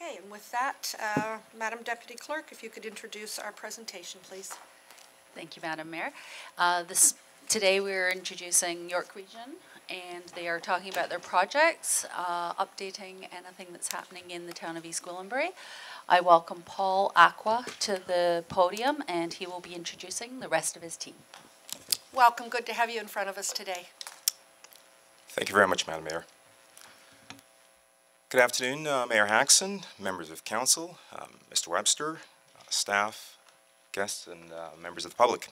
Okay, and with that, Madam Deputy Clerk, if you could introduce our presentation, please. Thank you, Madam Mayor. Today we're introducing York Region, and they are talking about their projects, updating anything that's happening in the town of East Gwillimbury. I welcome Paul Aqua to the podium, and he will be introducing the rest of his team. Welcome, good to have you in front of us today. Thank you very much, Madam Mayor. Good afternoon, Mayor Haxon, members of council, Mr. Webster, staff, guests, and members of the public.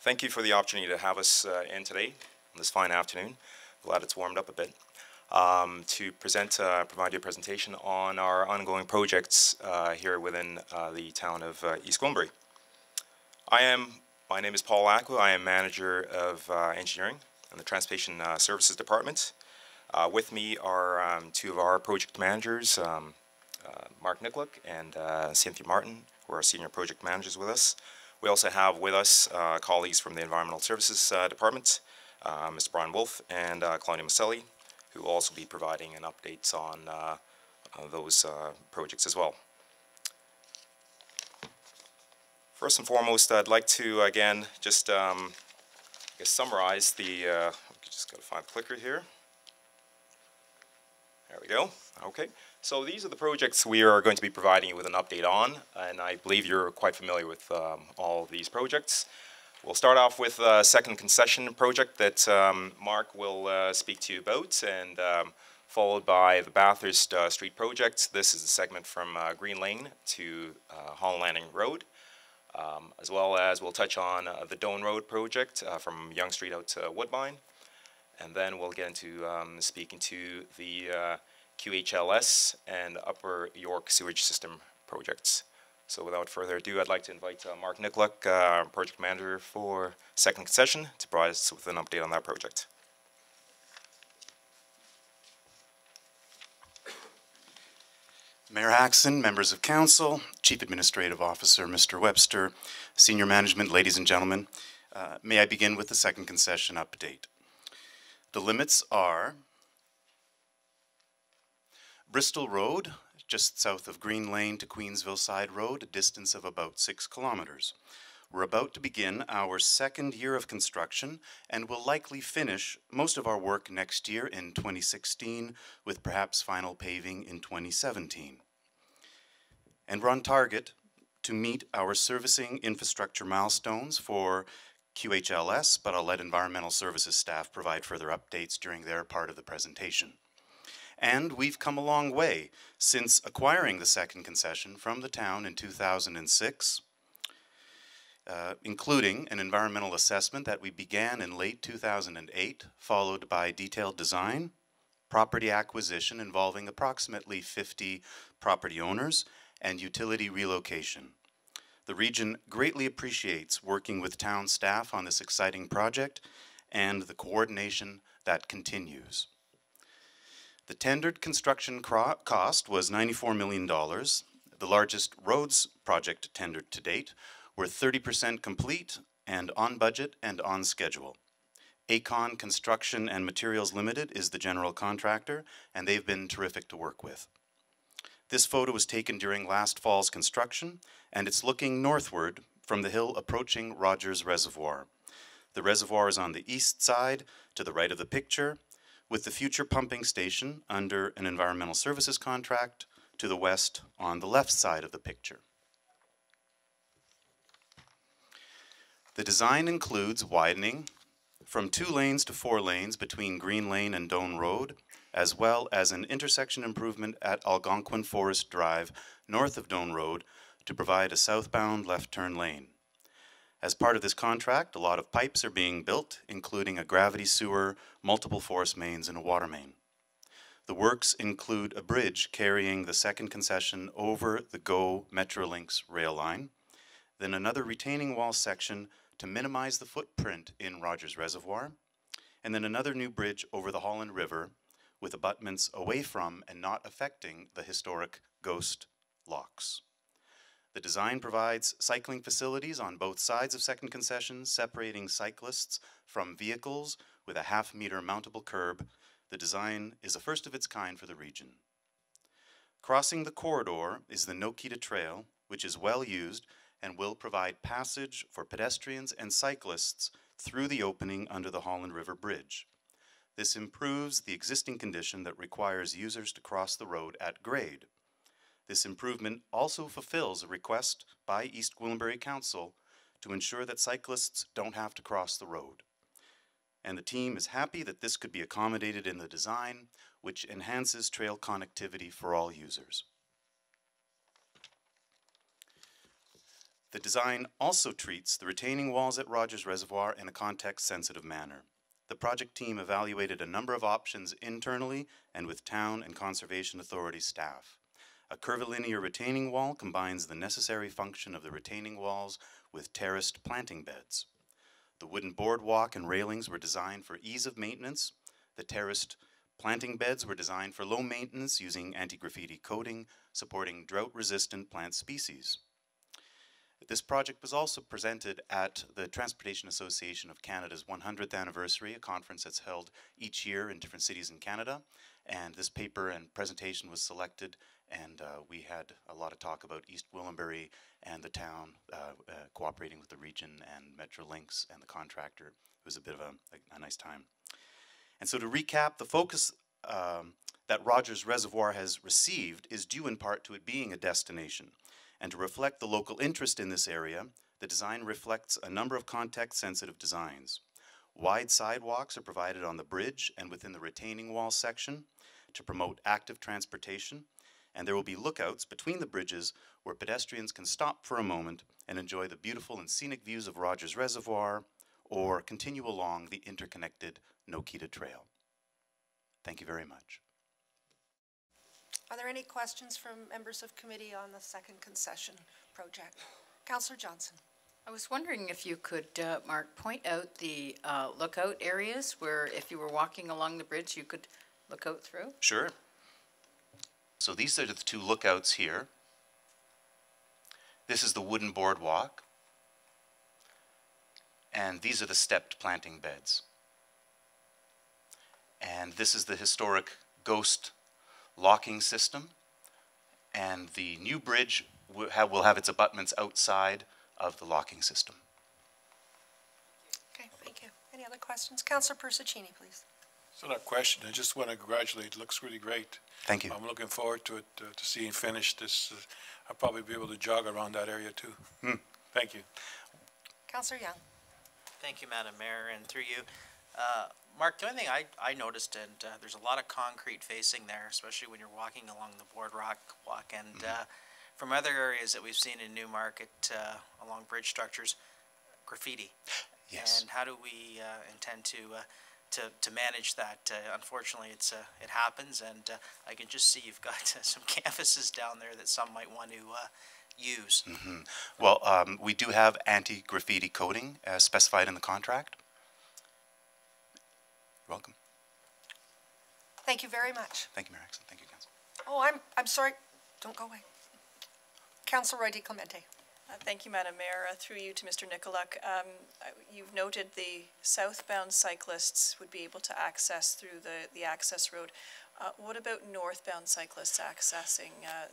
Thank you for the opportunity to have us in today, on this fine afternoon. Glad it's warmed up a bit. To provide you a presentation on our ongoing projects here within the town of East Gwillimbury. My name is Paul Aqua. I am manager of engineering in the Transportation Services Department. With me are two of our project managers, Mark Nicklick and Cynthia Martin, who are senior project managers with us. We also have with us colleagues from the Environmental Services Department, Mr. Brian Wolf and Claudia Maselli, who will also be providing an update on those projects as well. First and foremost, I'd like to again just summarize the. Just got to find the clicker here. There we go. Okay. So these are the projects we are going to be providing you with an update on, and I believe you're quite familiar with all of these projects. We'll start off with a second concession project that Mark will speak to you about, and followed by the Bathurst Street project. This is a segment from Green Lane to Holland Landing Road, as well as we'll touch on the Doane Road project from Yonge Street out to Woodbine. And then we'll get into speaking to the QHLS and Upper York Sewage System projects. So without further ado, I'd like to invite Mark Nicklick, project manager for second concession, to provide us with an update on that project. Mayor Haxon, members of council, Chief Administrative Officer Mr. Webster, senior management, ladies and gentlemen, may I begin with the second concession update. The limits are Bristol Road, just south of Green Lane to Queensville Side Road, a distance of about 6 kilometers. We're about to begin our second year of construction and will likely finish most of our work next year in 2016, with perhaps final paving in 2017. And we're on target to meet our servicing infrastructure milestones for QHLS, but I'll let Environmental Services staff provide further updates during their part of the presentation. And we've come a long way since acquiring the second concession from the town in 2006, including an environmental assessment that we began in late 2008, followed by detailed design, property acquisition involving approximately 50 property owners, and utility relocation. The region greatly appreciates working with town staff on this exciting project and the coordination that continues. The tendered construction cost was $94 million. The largest roads project tendered to date were 30% complete and on budget and on schedule. Acon Construction and Materials Limited is the general contractor, and they've been terrific to work with. This photo was taken during last fall's construction, and it's looking northward from the hill approaching Rogers Reservoir. The reservoir is on the east side, to the right of the picture, with the future pumping station under an environmental services contract to the west on the left side of the picture. The design includes widening from 2 lanes to 4 lanes between Green Lane and Doane Road, as well as an intersection improvement at Algonquin Forest Drive north of Doane Road to provide a southbound left turn lane. As part of this contract, a lot of pipes are being built, including a gravity sewer, multiple force mains, and a water main. The works include a bridge carrying the second concession over the GO Metrolinx rail line, then another retaining wall section to minimize the footprint in Rogers Reservoir, and then another new bridge over the Holland River with abutments away from and not affecting the historic Ghost locks. The design provides cycling facilities on both sides of second concession, separating cyclists from vehicles with a half-meter mountable curb. The design is a first of its kind for the region. Crossing the corridor is the Nokita Trail, which is well used and will provide passage for pedestrians and cyclists through the opening under the Holland River Bridge. This improves the existing condition that requires users to cross the road at grade. This improvement also fulfills a request by East Gwillimbury Council to ensure that cyclists don't have to cross the road. And the team is happy that this could be accommodated in the design, which enhances trail connectivity for all users. The design also treats the retaining walls at Rogers Reservoir in a context-sensitive manner. The project team evaluated a number of options internally and with town and conservation authority staff. A curvilinear retaining wall combines the necessary function of the retaining walls with terraced planting beds. The wooden boardwalk and railings were designed for ease of maintenance. The terraced planting beds were designed for low maintenance using anti-graffiti coating, supporting drought-resistant plant species. This project was also presented at the Transportation Association of Canada's 100th anniversary, a conference that's held each year in different cities in Canada. And this paper and presentation was selected, and we had a lot of talk about East Gwillimbury and the town cooperating with the region and Metrolinx and the contractor. It was a bit of a nice time. And so to recap, the focus that Rogers Reservoir has received is due in part to it being a destination. And to reflect the local interest in this area, the design reflects a number of context-sensitive designs. Wide sidewalks are provided on the bridge and within the retaining wall section to promote active transportation, and there will be lookouts between the bridges where pedestrians can stop for a moment and enjoy the beautiful and scenic views of Rogers Reservoir or continue along the interconnected Nokita Trail. Thank you very much. Are there any questions from members of committee on the second concession project? Councillor Johnson. I was wondering if you could, Mark, point out the lookout areas where if you were walking along the bridge you could look out through? Sure. So these are the two lookouts here. This is the wooden boardwalk, and these are the stepped planting beds. And this is the historic ghost locking system, and the new bridge will have its abutments outside of the locking system. Okay, thank you. Any other questions? Councillor Persicini, please. So not a question, I just want to congratulate, it looks really great. Thank you. I'm looking forward to it, to seeing finished. This, I'll probably be able to jog around that area too. Thank you. Councillor Young. Thank you, Madam Mayor, and through you. Mark, the only thing I noticed, and there's a lot of concrete facing there, especially when you're walking along the boardwalk, and from other areas that we've seen in Newmarket along bridge structures, graffiti. Yes. And how do we intend to manage that? Unfortunately, it happens, and I can just see you've got some canvases down there that some might want to use. Well, we do have anti-graffiti coating as specified in the contract. You're welcome. Thank you very much. Thank you, Mayor Exon. Thank you, Council. Oh, I'm sorry. Don't go away. Councillor Roy DiClemente. Thank you, Madam Mayor. Through you to Mr. Nicolak. You've noted the southbound cyclists would be able to access through the access road. What about northbound cyclists accessing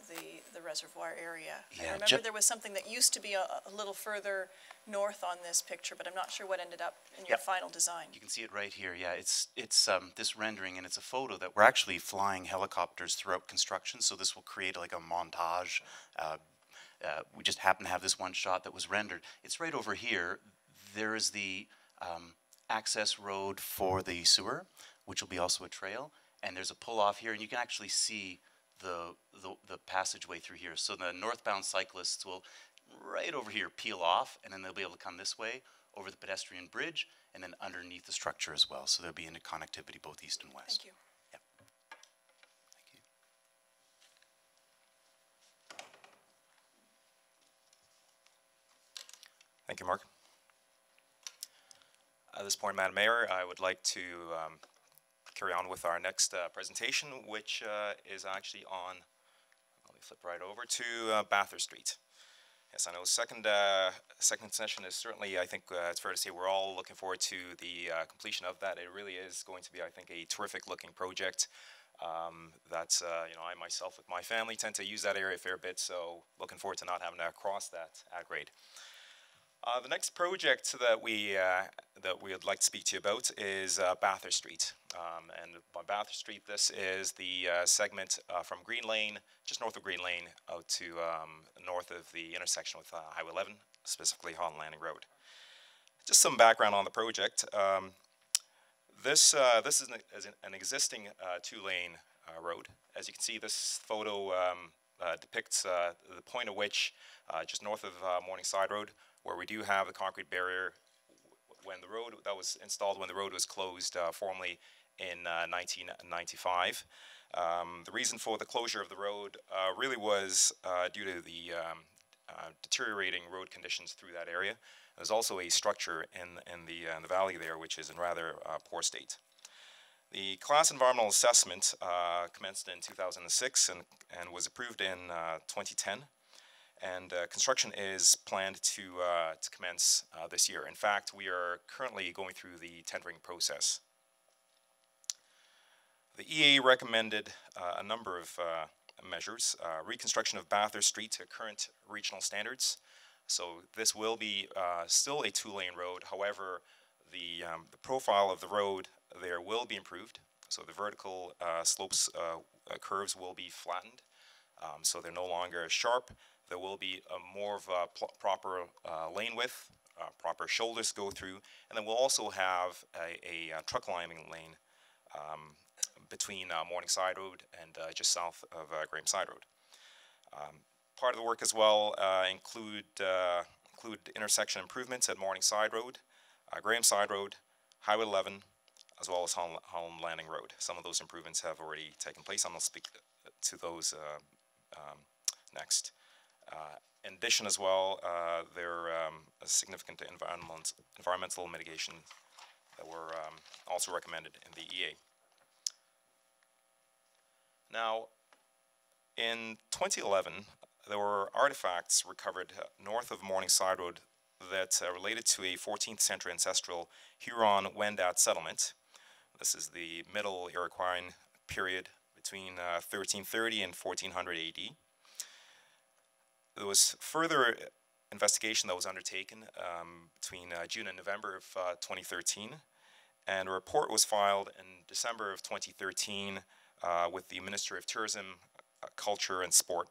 the reservoir area? Yeah, I remember there was something that used to be a little further north on this picture, but I'm not sure what ended up in your final design. You can see it right here. Yeah, it's this rendering, and it's a photo that we're actually flying helicopters throughout construction, so this will create like a montage. We just happen to have this one shot that was rendered. It's right over here. There is the access road for the sewer, which will be also a trail, and there's a pull-off here, and you can actually see the passageway through here. So the northbound cyclists will right over here peel off, and then they'll be able to come this way over the pedestrian bridge and then underneath the structure as well. So there'll be interconnectivity both east and west. Thank you. Yep. Thank you. Thank you, Mark. At this point, Madam Mayor, I would like to carry on with our next presentation, which is actually on, let me flip right over to Bathurst Street. Yes, I know. Second session is certainly, I think it's fair to say, we're all looking forward to the completion of that. It really is going to be, I think, a terrific looking project. That's, you know, I myself with my family tend to use that area a fair bit, so looking forward to not having to cross that grade. The next project that we'd like to speak to you about is Bathurst Street. And by Bathurst Street, this is the segment from Green Lane, just north of Green Lane, out to north of the intersection with Highway 11, specifically Holland Landing Road. Just some background on the project. This is an existing two-lane road. As you can see, this photo depicts the point at which, just north of Morningside Road, where we do have the concrete barrier when the road that was installed when the road was closed formally in 1995. The reason for the closure of the road really was due to the deteriorating road conditions through that area. There's also a structure in the valley there which is in rather poor state. The class environmental assessment commenced in 2006 and was approved in 2010. And construction is planned to commence this year. In fact, we are currently going through the tendering process. The EA recommended a number of measures. Reconstruction of Bathurst Street to current regional standards. So this will be still a two-lane road. However, the profile of the road there will be improved. So the vertical slopes curves will be flattened. So they're no longer sharp. There will be more of a proper lane width, proper shoulders go through, and then we'll also have a truck lining lane between Morningside Road and just south of Grahamside Road. Part of the work as well include intersection improvements at Morningside Road, Grahamside Road, Highway 11, as well as Holland Landing Road. Some of those improvements have already taken place. I'm going to speak to those next. In addition as well, there are significant environmental mitigation that were also recommended in the EA. Now, in 2011, there were artifacts recovered north of Morningside Road that related to a 14th century ancestral Huron-Wendat settlement. This is the Middle Iroquois period between 1330 and 1400 AD. There was further investigation that was undertaken between June and November of 2013, and a report was filed in December of 2013 with the Ministry of Tourism, Culture and Sport.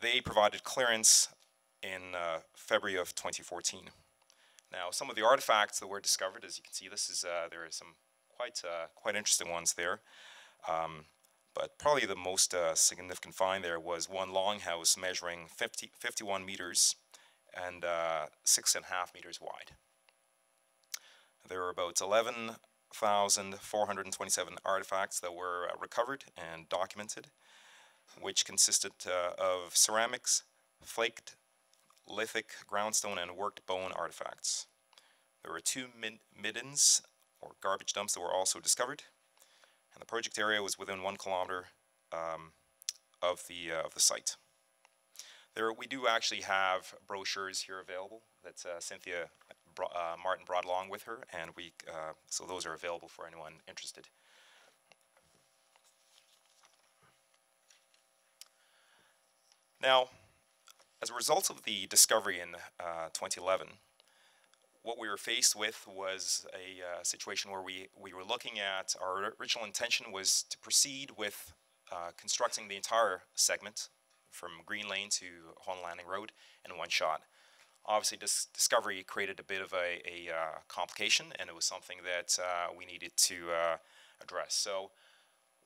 They provided clearance in February of 2014. Now, some of the artifacts that were discovered, as you can see, there are some quite interesting ones there. But probably the most significant find there was one longhouse measuring 51 meters and 6.5 meters wide. There were about 11,427 artifacts that were recovered and documented, which consisted of ceramics, flaked, lithic, groundstone, and worked bone artifacts. There were 2 middens, or garbage dumps, that were also discovered. And the project area was within 1 kilometer of the site. We do actually have brochures here available that Cynthia Martin brought along with her, and so those are available for anyone interested. Now, as a result of the discovery in 2011, what we were faced with was a situation where we were looking at, our original intention was to proceed with constructing the entire segment from Green Lane to Holland Landing Road in one shot. Obviously, this discovery created a bit of a complication, and it was something that we needed to address. So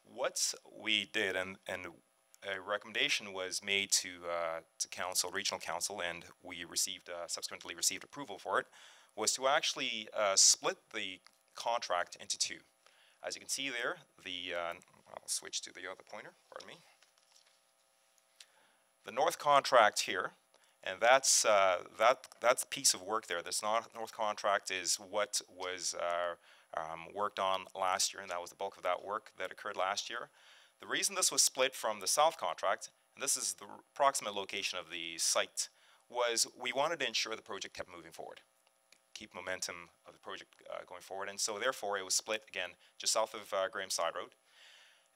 what we did, and a recommendation was made to council, regional council, and we subsequently received approval for it, was to actually split the contract into 2. As you can see there, I'll switch to the other pointer, pardon me. The north contract here, and that's piece of work there. This north contract is what was worked on last year, and that was the bulk of that work that occurred last year. The reason this was split from the south contract and this is the approximate location of the site, was we wanted to ensure the project kept moving forward, keep momentum of the project going forward, and so therefore it was split again just south of Graham Side Road,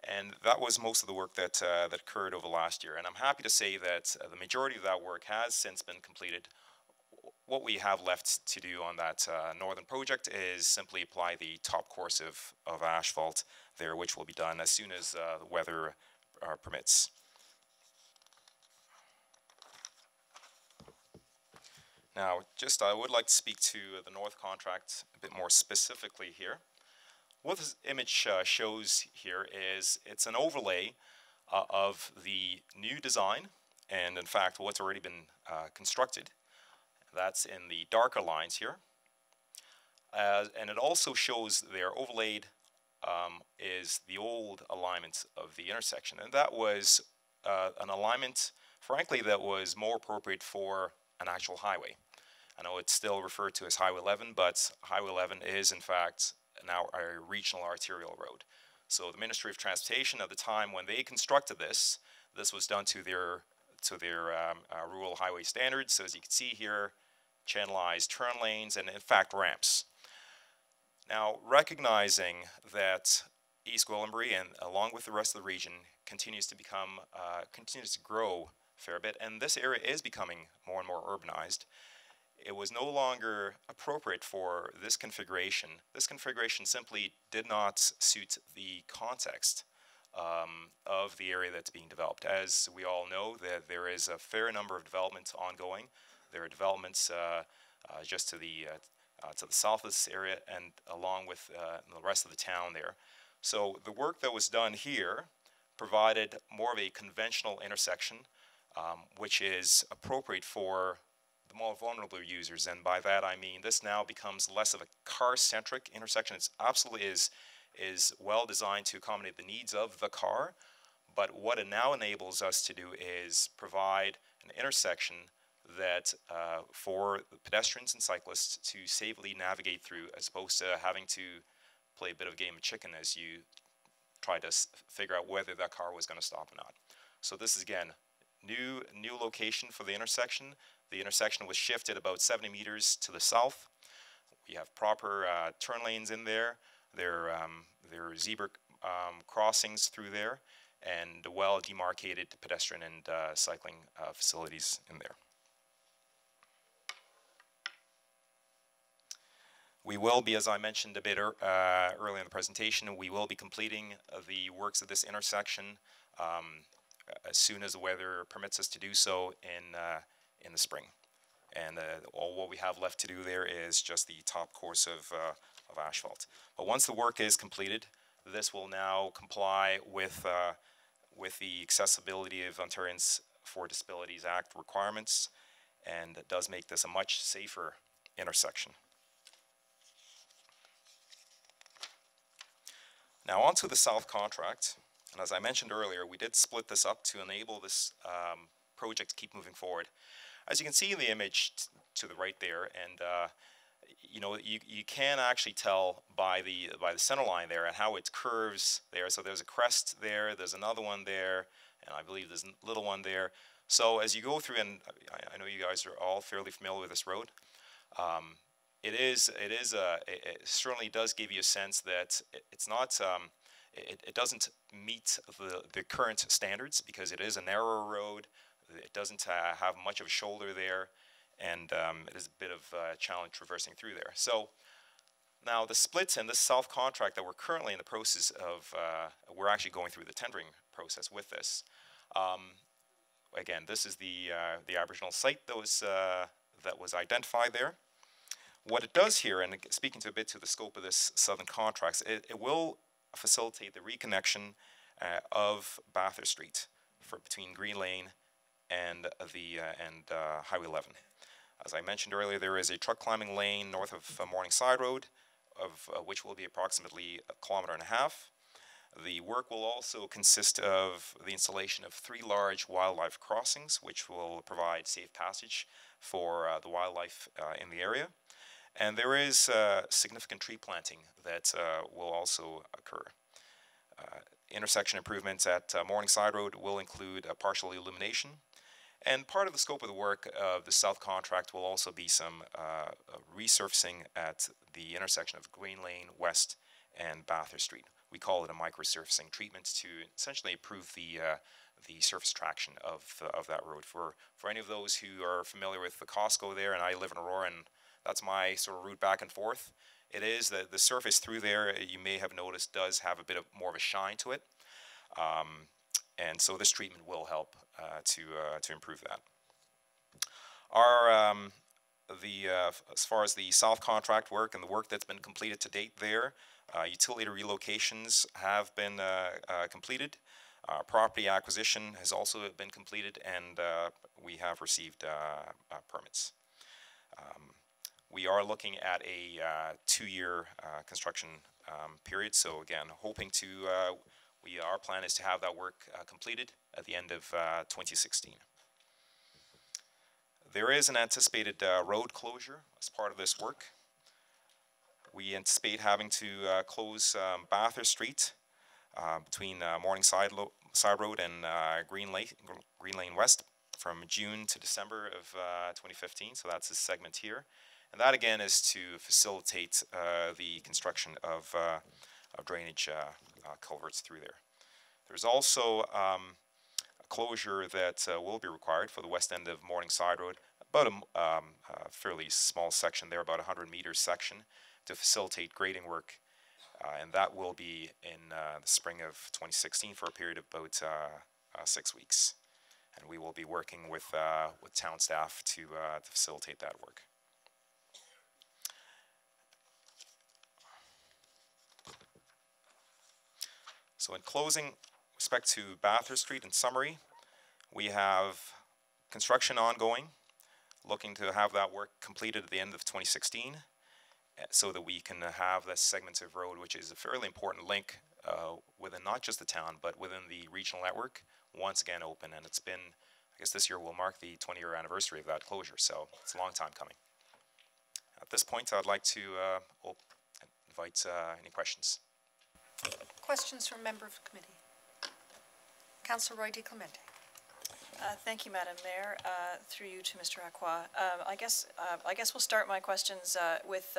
and that was most of the work that that occurred over last year. And I'm happy to say that the majority of that work has since been completed. What we have left to do on that northern project is simply apply the top course of asphalt there, which will be done as soon as the weather permits. Now, I would like to speak to the north contract a bit more specifically here. What this image shows here is it's an overlay of the new design, and in fact what's already been constructed. That's in the darker lines here. And it also shows there overlaid is the old alignment of the intersection. And that was an alignment, frankly, that was more appropriate for an actual highway. I know it's still referred to as Highway 11, but Highway 11 is in fact now a regional arterial road. So the Ministry of Transportation at the time when they constructed this was done to their rural highway standards. So as you can see here, channelized turn lanes and in fact ramps. Now, recognizing that East Gwillimbury and along with the rest of the region continues to grow a fair bit, and this area is becoming more and more urbanized, it was no longer appropriate for this configuration. This configuration simply did not suit the context of the area that's being developed. As we all know, that there is a fair number of developments ongoing. There are developments just to the south of this area and along with the rest of the town there. So the work that was done here provided more of a conventional intersection, which is appropriate for the more vulnerable users. And by that I mean this now becomes less of a car-centric intersection. It absolutely is well designed to accommodate the needs of the car, but what it now enables us to do is provide an intersection that for the pedestrians and cyclists to safely navigate through, as opposed to having to play a bit of game of chicken as you try to figure out whether that car was going to stop or not. So this is again new location for the intersection. The intersection was shifted about 70 meters to the south. We have proper turn lanes in there. There are zebra crossings through there, and well demarcated pedestrian and cycling facilities in there. We will be, as I mentioned a bit earlier in the presentation, we will be completing the works of this intersection as soon as the weather permits us to do so in the spring. And all what we have left to do there is just the top course of asphalt. But once the work is completed, this will now comply with the Accessibility of Ontarians for Disabilities Act requirements, and it does make this a much safer intersection. Now onto the south contract, and as I mentioned earlier, we did split this up to enable this project to keep moving forward. As you can see in the image to the right there, and you know, you can actually tell by the center line there and how it curves there. So there's a crest there, there's another one there, and I believe there's a little one there. So as you go through, and I know you guys are all fairly familiar with this road, it certainly does give you a sense that it's not, it doesn't meet the current standards because it is a narrower road. It doesn't have much of a shoulder there, and it is a bit of a challenge traversing through there. So now the splits in this south contract that we're currently in the process of, we're actually going through the tendering process with this. Again, this is the Aboriginal site that was identified there. What it does here, and speaking to a bit to the scope of this southern contracts, it will facilitate the reconnection of Bathurst Street between Green Lane and Highway 11. As I mentioned earlier, there is a truck climbing lane north of Morningside Road, which will be approximately 1.5 kilometers. The work will also consist of the installation of 3 large wildlife crossings, which will provide safe passage for the wildlife in the area. And there is significant tree planting that will also occur. intersection improvements at Morningside Road will include partial illumination. And part of the scope of the work of the south contract will also be some resurfacing at the intersection of Green Lane West and Bathurst Street. We call it a microsurfacing treatment to essentially improve the surface traction of that road. For any of those who are familiar with the Costco there, and I live in Aurora, and that's my sort of route back and forth, it is that the surface through there, you may have noticed, does have a bit of more of a shine to it. And so this treatment will help to improve that. Our as far as the south contract work and the work that's been completed to date there, utility relocations have been completed. Property acquisition has also been completed, and we have received permits. We are looking at a 2-year construction period. So again, hoping to, our plan is to have that work completed at the end of 2016. There is an anticipated road closure as part of this work. We anticipate having to close Bathurst Street between Morningside Road and Green Lane West from June to December of 2015. So that's this segment here. And that again is to facilitate the construction of drainage culverts through there. There's also a closure that will be required for the west end of Morningside Road, about a fairly small section there, about 100-meter section, to facilitate grading work, and that will be in the spring of 2016 for a period of about 6 weeks. And we will be working with town staff to facilitate that work. So in closing, with respect to Bathurst Street, in summary, we have construction ongoing, looking to have that work completed at the end of 2016, so that we can have this segment of road, which is a fairly important link within not just the town, but within the regional network, once again open. And it's been, I guess this year will mark the 20-year anniversary of that closure, so it's a long time coming. At this point, I'd like to invite any questions. Questions from member of the committee? Councillor Roy DeClemente. Thank you, Madam Mayor. Through you to Mr. Acquah. I guess we'll start my questions with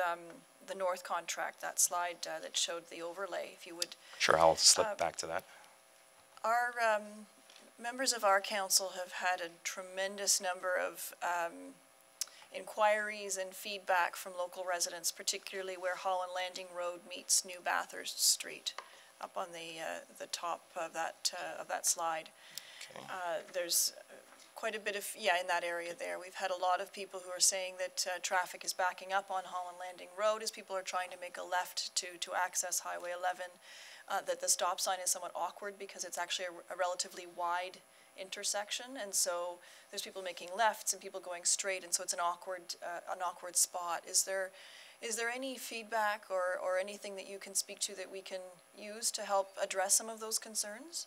the north contract, that slide that showed the overlay, if you would. Sure, I'll slip back to that. Our members of our council have had a tremendous number of inquiries and feedback from local residents, particularly where Holland Landing Road meets New Bathurst Street, up on the top of that slide. Okay. There's quite a bit of, in that area there. We've had a lot of people who are saying that traffic is backing up on Holland Landing Road as people are trying to make a left to access Highway 11, that the stop sign is somewhat awkward because it's actually a relatively wide intersection, and so there's people making lefts and people going straight, and so it's an awkward spot. Is there any feedback or anything that you can speak to that we can use to help address some of those concerns?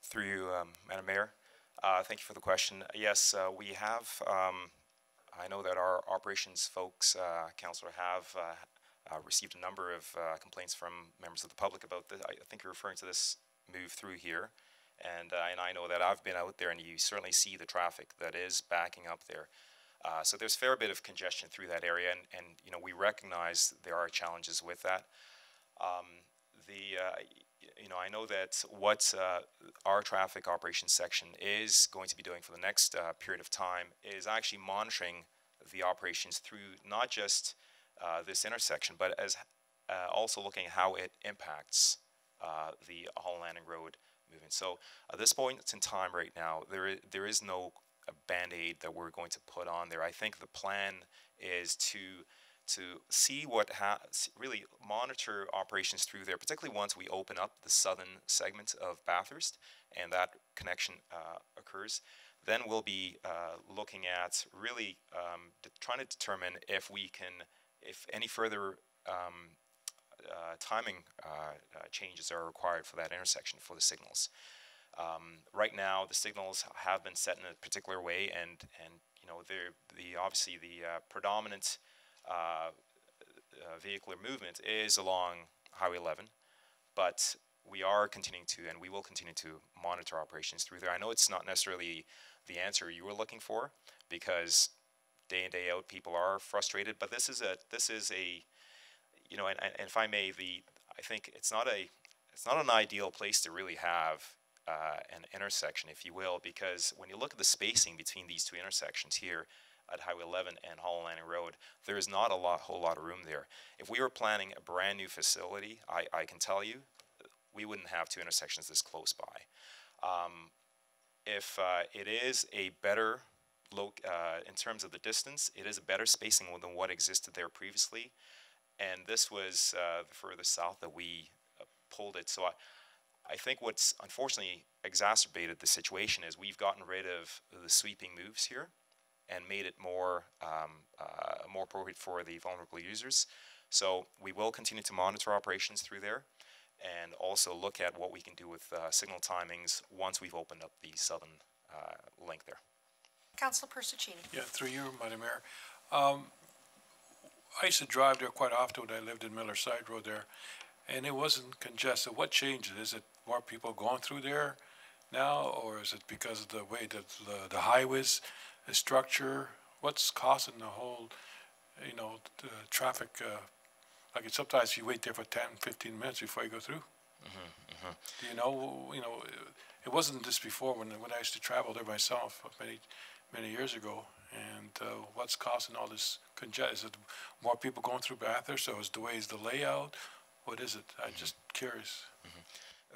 Through you, Madam Mayor, thank you for the question. Yes, we have, I know that our operations folks, Councillor, have received a number of complaints from members of the public about this. I think you're referring to this move through here. And I know that I've been out there, and you certainly see the traffic that is backing up there. So there's a fair bit of congestion through that area, and you know, we recognize there are challenges with that. You know, I know that what our traffic operations section is going to be doing for the next period of time is actually monitoring the operations through not just this intersection, but as also looking at how it impacts the Holland Landing Road movement. So at this point in time right now, there is no Band-Aid that we're going to put on there. I think the plan is to see really monitor operations through there, particularly once we open up the southern segment of Bathurst and that connection occurs. Then we'll be looking at really trying to determine if any further timing changes are required for that intersection for the signals. Right now, the signals have been set in a particular way, and you know, obviously the predominant vehicular movement is along Highway 11, but we are continuing to, and we will continue to monitor operations through there. I know it's not necessarily the answer you were looking for, because day in, day out, people are frustrated, but this is a, you know, and if I may, I think it's not an ideal place to really have an intersection, if you will, because when you look at the spacing between these two intersections here at Highway 11 and Holland Landing Road, there is not a whole lot of room there. If we were planning a brand new facility, I can tell you, we wouldn't have two intersections this close by. If it is a better, in terms of the distance, it is a better spacing than what existed there previously, and this was the furthest south that we pulled it. So I think what's unfortunately exacerbated the situation is we've gotten rid of the sweeping moves here and made it more appropriate for the vulnerable users. So we will continue to monitor operations through there, and also look at what we can do with signal timings once we've opened up the southern link there. Councillor Persichini. Yeah, through you, Madam Mayor. I used to drive there quite often when I lived in Miller Side Road there, and it wasn't congested. What changed? Is it more people going through there now, or is it because of the way that the highways, the structure? What's causing the whole, you know, the traffic? Like sometimes you wait there for 10, 15 minutes before you go through. Do you know? You know, it wasn't this before when I used to travel there myself many years ago. And what's causing all this congestion? Is it more people going through Bathurst, or is the layout? What is it? I'm just curious.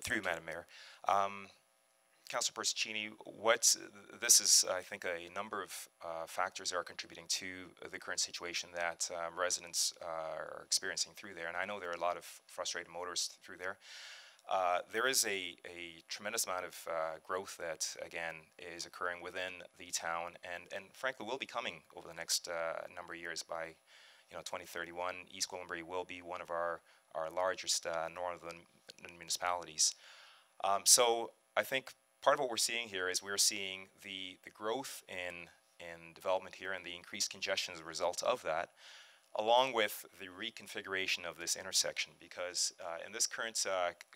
Through you, Madam Mayor. Councillor Persichini, this is, I think, a number of factors that are contributing to the current situation that residents are experiencing through there. And I know there are a lot of frustrated motorists through there. There is a tremendous amount of growth that, again, is occurring within the town, and frankly will be coming over the next number of years. By 2031, East Gwillimbury will be one of our largest northern municipalities. So I think part of what we're seeing here is we're seeing the growth in development here and the increased congestion as a result of that, along with the reconfiguration of this intersection, because in this current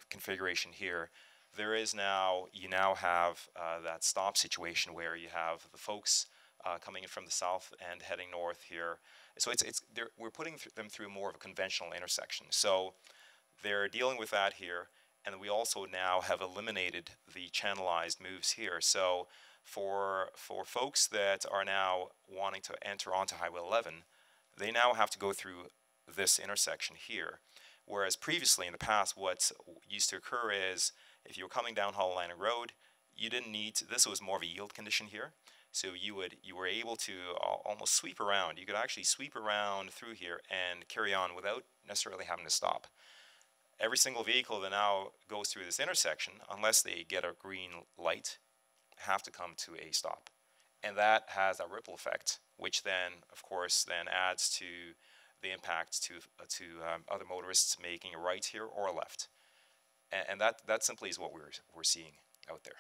configuration here, you now have that stop situation where you have the folks coming in from the south and heading north here. So we're putting them through more of a conventional intersection. So they're dealing with that here, and we also now have eliminated the channelized moves here. So for folks that are now wanting to enter onto Highway 11, they now have to go through this intersection here. Whereas previously in the past, what used to occur is if you were coming down Holland Landing Road, you didn't need to, this was more of a yield condition here. So you were able to almost sweep around. You could actually sweep around through here and carry on without necessarily having to stop. Every single vehicle that now goes through this intersection, unless they get a green light, have to come to a stop. And that has a ripple effect, which then, of course, then adds to the impact to other motorists making a right here or a left. And that simply is what we're seeing out there.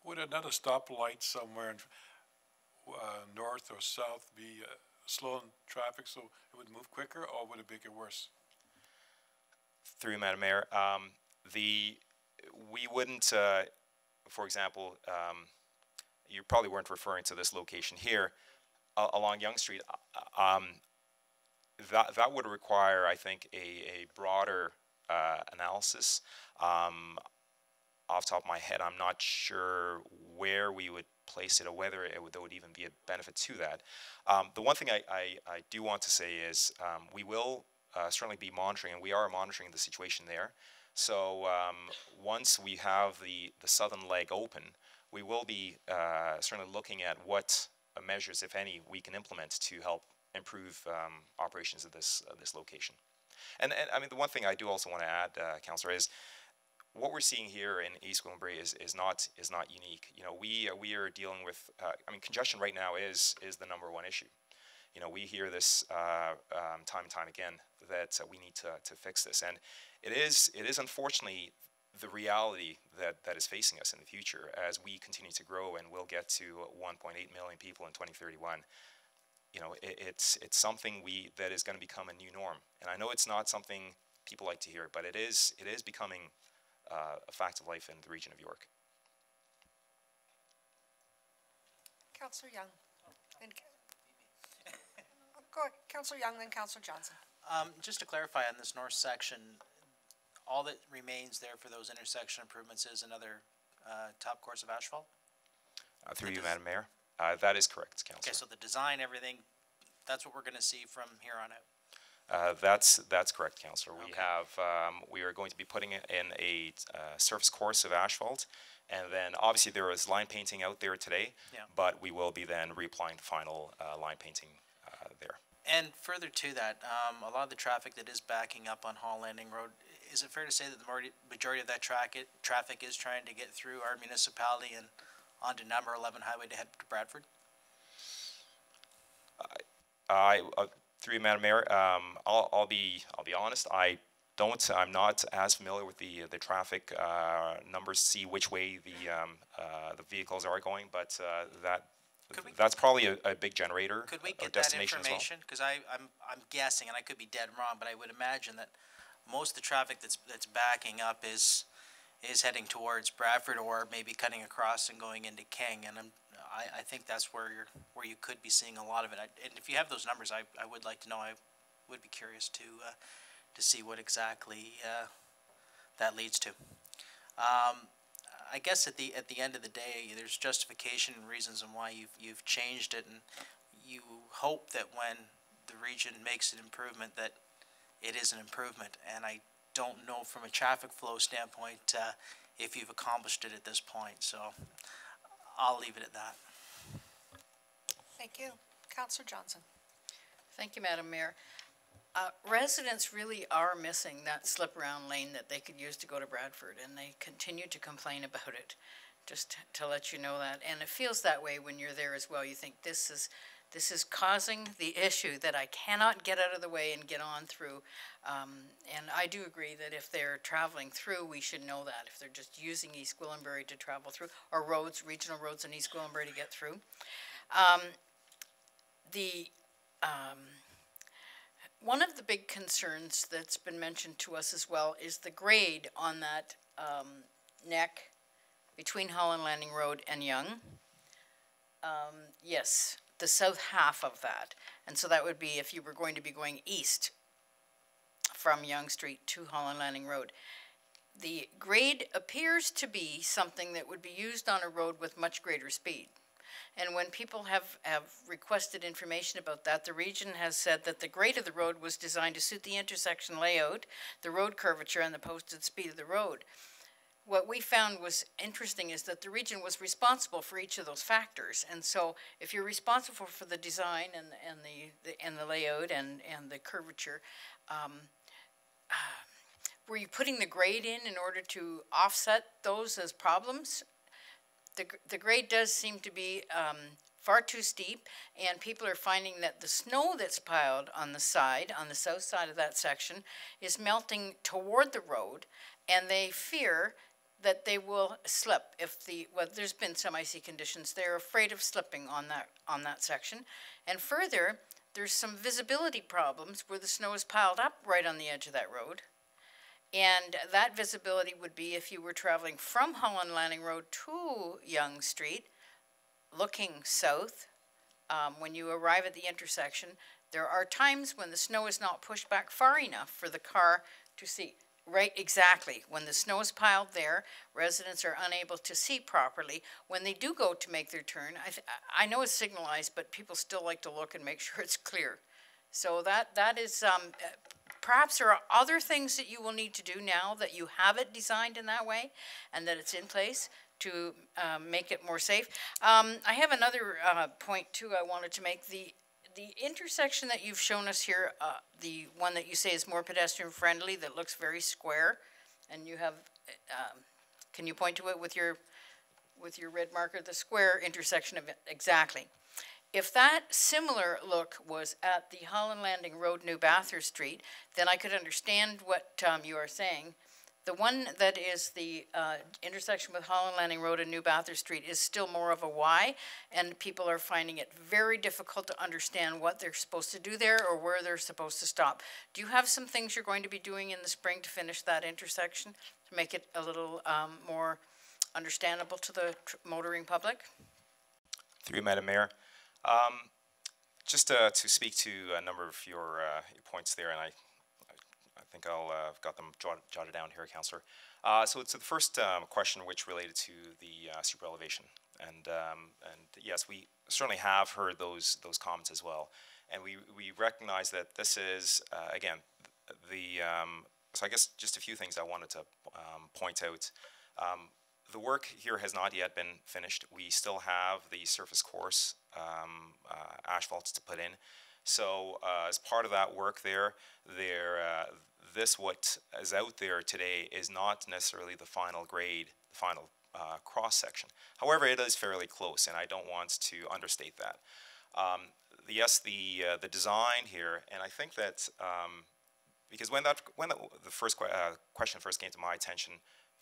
Would another stoplight somewhere north or south be slowing traffic so it would move quicker, or would it make it worse? Through you, Madam Mayor, we wouldn't, for example, you probably weren't referring to this location here along Yonge Street. That would require, I think, a broader analysis. Off the top of my head, I'm not sure where we would place it or whether there would even be a benefit to that. The one thing I do want to say is we will certainly be monitoring, and we are monitoring the situation there. So once we have the southern leg open, we will be certainly looking at what measures, if any, we can implement to help improve operations of this location. And I mean, the one thing I do also want to add, Councillor, is what we're seeing here in East Gwillimbury is not unique. You know, we are dealing with congestion right now is the number one issue. You know, we hear this time and time again that we need to fix this, and it is unfortunately the reality that is facing us in the future as we continue to grow, and we'll get to 1.8 million people in 2031. You know, it's something that is going to become a new norm, and I know it's not something people like to hear it, but it is becoming a fact of life in the region of York. Councillor Young. And, go ahead, Councillor Young, then Councillor Johnson. Just to clarify on this north section, all that remains there for those intersection improvements is another top course of asphalt? Through you, Madam Mayor. That is correct, Councillor. Okay, so the design, everything, that's what we're going to see from here on out? That's correct, Councillor. Okay. We are going to be putting in a surface course of asphalt, and then obviously there is line painting out there today, Yeah. but we will be then reapplying the final line painting there. And further to that, a lot of the traffic that is backing up on Hall Landing Road, is it fair to say that the majority of that traffic is trying to get through our municipality and onto number 11 highway to head to Bradford? Through you, Madam Mayor, I'll be honest. I'm not as familiar with the traffic numbers. See which way the vehicles are going, but that's probably a big generator. Could we or get that destination information? Because I'm guessing, and I could be dead wrong, but I would imagine that most of the traffic that's backing up is heading towards Bradford or maybe cutting across and going into King, and I think that's where you could be seeing a lot of it. And if you have those numbers, I would like to know. I would be curious to see what exactly that leads to. I guess at the end of the day, there's justification and reasons on why you've changed it, and you hope that when the region makes an improvement, that it is an improvement. And I don't know from a traffic flow standpoint if you've accomplished it at this point. So I'll leave it at that. Thank you. Councillor Johnson. Thank you, Madam Mayor. Residents really are missing that slip-around lane that they could use to go to Bradford, and they continue to complain about it, just to let you know that. And it feels that way when you're there as well. You think this is causing the issue that I cannot get out of the way and get on through. And I do agree that if they're traveling through, we should know that. If they're just using East Gwillimbury to travel through, or roads, regional roads in East Gwillimbury to get through. One of the big concerns that's been mentioned to us as well is the grade on that neck between Holland Landing Road and Yonge. Yes, the south half of that. And so that would be if you were going to be going east from Yonge Street to Holland Landing Road. The grade appears to be something that would be used on a road with much greater speed. And when people have requested information about that, the region has said that the grade of the road was designed to suit the intersection layout, the road curvature, and the posted speed of the road. What we found was interesting is that the region was responsible for each of those factors. And so if you're responsible for the design and the layout and the curvature, were you putting the grade in order to offset those as problems? The grade does seem to be far too steep, and people are finding that the snow that's piled on the south side of that section, is melting toward the road, and they fear that they will slip well, there's been some icy conditions. They're afraid of slipping on that section. And further, there's some visibility problems where the snow is piled up right on the edge of that road. And that visibility would be if you were traveling from Holland Landing Road to Yonge Street, looking south. When you arrive at the intersection, there are times when the snow is not pushed back far enough for the car to see. Right, exactly. When the snow is piled there, residents are unable to see properly. When they do go to make their turn, I know it's signalized, but people still like to look and make sure it's clear. So that is... Perhaps there are other things that you will need to do now that you have it designed in that way and that it's in place to make it more safe. I have another point too I wanted to make. The intersection that you've shown us here, the one that you say is more pedestrian friendly, that looks very square, and you have, can you point to it with your red marker, the square intersection of it, exactly. If that similar look was at the Holland Landing Road, New Bathurst Street, then I could understand what you are saying. The one that is the intersection with Holland Landing Road and New Bathurst Street is still more of a Y, and people are finding it very difficult to understand what they're supposed to do there or where they're supposed to stop. Do you have some things you're going to be doing in the spring to finish that intersection, to make it a little more understandable to the motoring public? Through you, Madam Mayor. Just to speak to a number of your points there, and I think I'll got them jotted down here, Councillor. So it's the first question, which related to the super elevation, and yes, we certainly have heard those comments as well, and we recognize that this is again the so I guess just a few things I wanted to point out. The work here has not yet been finished. We still have the surface course asphalts to put in. So as part of that work this what is out there today is not necessarily the final grade, the final cross section. However, it is fairly close, and I don't want to understate that. Yes, the design here, and I think that because when the first question first came to my attention,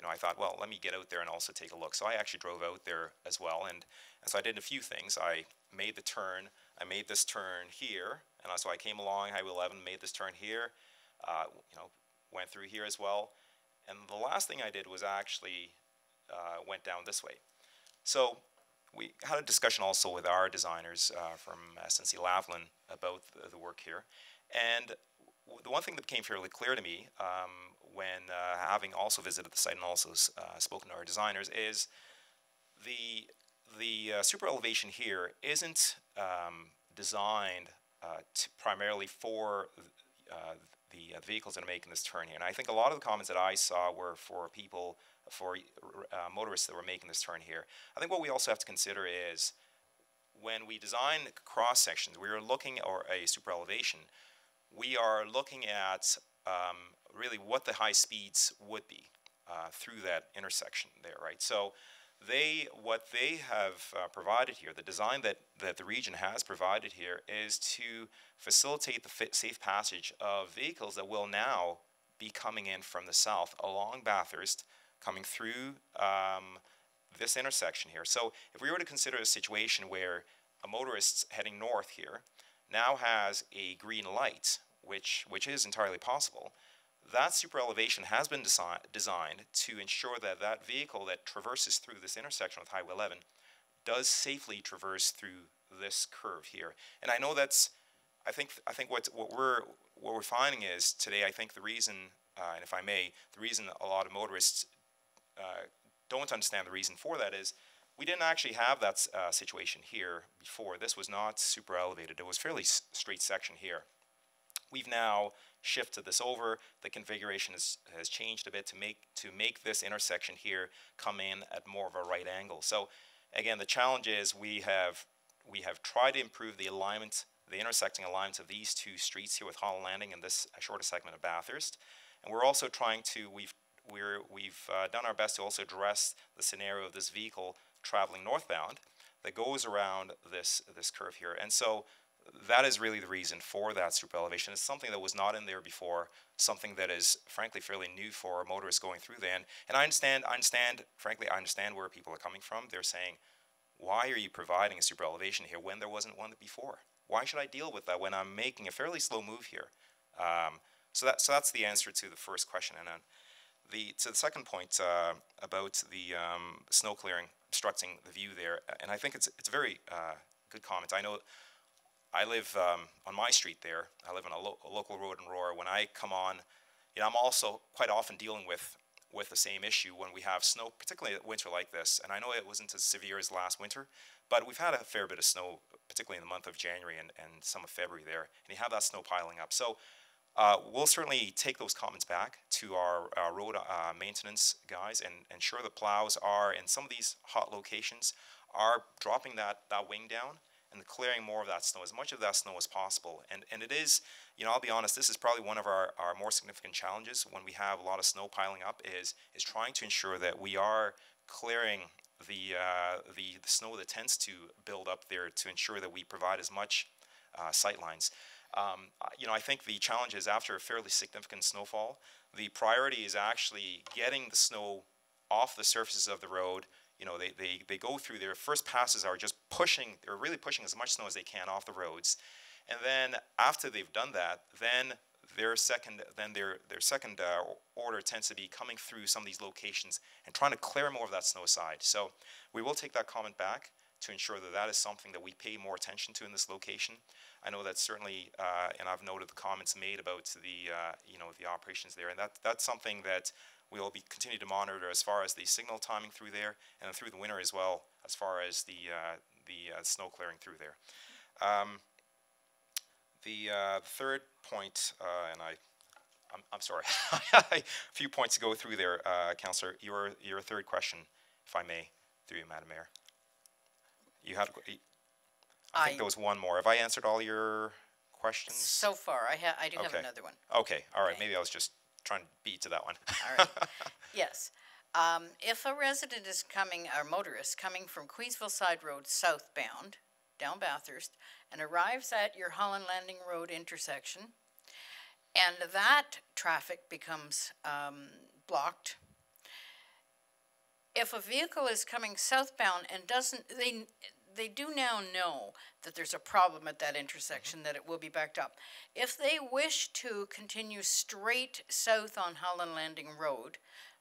I thought, well, let me get out there and also take a look. So I actually drove out there as well, and so I did a few things. I made the turn. I made this turn here, and so I came along Highway 11, made this turn here, went through here as well. And the last thing I did was actually went down this way. So we had a discussion also with our designers from SNC Lavalin about the work here. And the one thing that became fairly clear to me when having also visited the site and also spoken to our designers is the super elevation here isn't designed primarily for the vehicles that are making this turn here. And I think a lot of the comments that I saw were for people, for motorists that were making this turn here. I think what we also have to consider is when we design cross sections, we are looking, or a super elevation, we are looking at really what the high speeds would be through that intersection there, right? So what they have provided here, the design that the region has provided here, is to facilitate the safe passage of vehicles that will now be coming in from the south along Bathurst, coming through this intersection here. So if we were to consider a situation where a motorist heading north here now has a green light, which is entirely possible, that super elevation has been designed to ensure that that vehicle that traverses through this intersection with Highway 11 does safely traverse through this curve here. And I know that's, I think what we're finding is today, I think the reason, and if I may, the reason a lot of motorists don't understand the reason for that is we didn't actually have that situation here before. This was not super elevated. It was fairly straight section here. We've now shifted this over. The configuration has changed a bit to make this intersection here come in at more of a right angle. So again, the challenge is we have tried to improve the alignment, the intersecting alignments of these two streets here with Holland Landing and this shorter segment of Bathurst. And we're also trying to, we've done our best to also address the scenario of this vehicle traveling northbound that goes around this curve here. And so that is really the reason for that super elevation. It's something that was not in there before, something that is frankly fairly new for motorists going through there. And I understand, frankly, I understand where people are coming from. They're saying, why are you providing a super elevation here when there wasn't one before? Why should I deal with that when I'm making a fairly slow move here? So that's the answer to the first question. And then to the second point about the snow clearing obstructing the view there, and I think it's a very good comment. I know I live on my street there. I live on a local road in Aurora. When I come on, I'm also quite often dealing with the same issue when we have snow, particularly a winter like this. And I know it wasn't as severe as last winter, but we've had a fair bit of snow, particularly in the month of January and some of February there. And you have that snow piling up. So we'll certainly take those comments back to our road maintenance guys and ensure the plows are, in some of these hot locations, are dropping that wing down and clearing more of that snow, as much of that snow as possible. And it is, I'll be honest, this is probably one of our more significant challenges when we have a lot of snow piling up is trying to ensure that we are clearing the snow that tends to build up there to ensure that we provide as much sight lines. I think the challenge is after a fairly significant snowfall, the priority is actually getting the snow off the surfaces of the road. They go through their first passes are just they're really pushing as much snow as they can off the roads. And then after they've done that, then their second order tends to be coming through some of these locations and trying to clear more of that snow aside. So we will take that comment back to ensure that that is something that we pay more attention to in this location. I know that certainly, and I've noted the comments made about the operations there, and that's something that we will be continue to monitor as far as the signal timing through there, and through the winter as well, as far as the snow clearing through there. The third point, and I'm sorry, a few points to go through there, Councillor. Your third question, if I may, through you, Madam Mayor. You had, I think there was one more. Have I answered all your questions? So far, I do have another one. Okay, all right. Maybe I was just trying to beat to that one. All right. Yes. If a resident is coming, or motorist coming from Queensville Side Road southbound, down Bathurst, and arrives at your Holland Landing Road intersection, and that traffic becomes blocked, if a vehicle is coming southbound and they do now know that there's a problem at that intersection, that it will be backed up. If they wish to continue straight south on Holland Landing Road,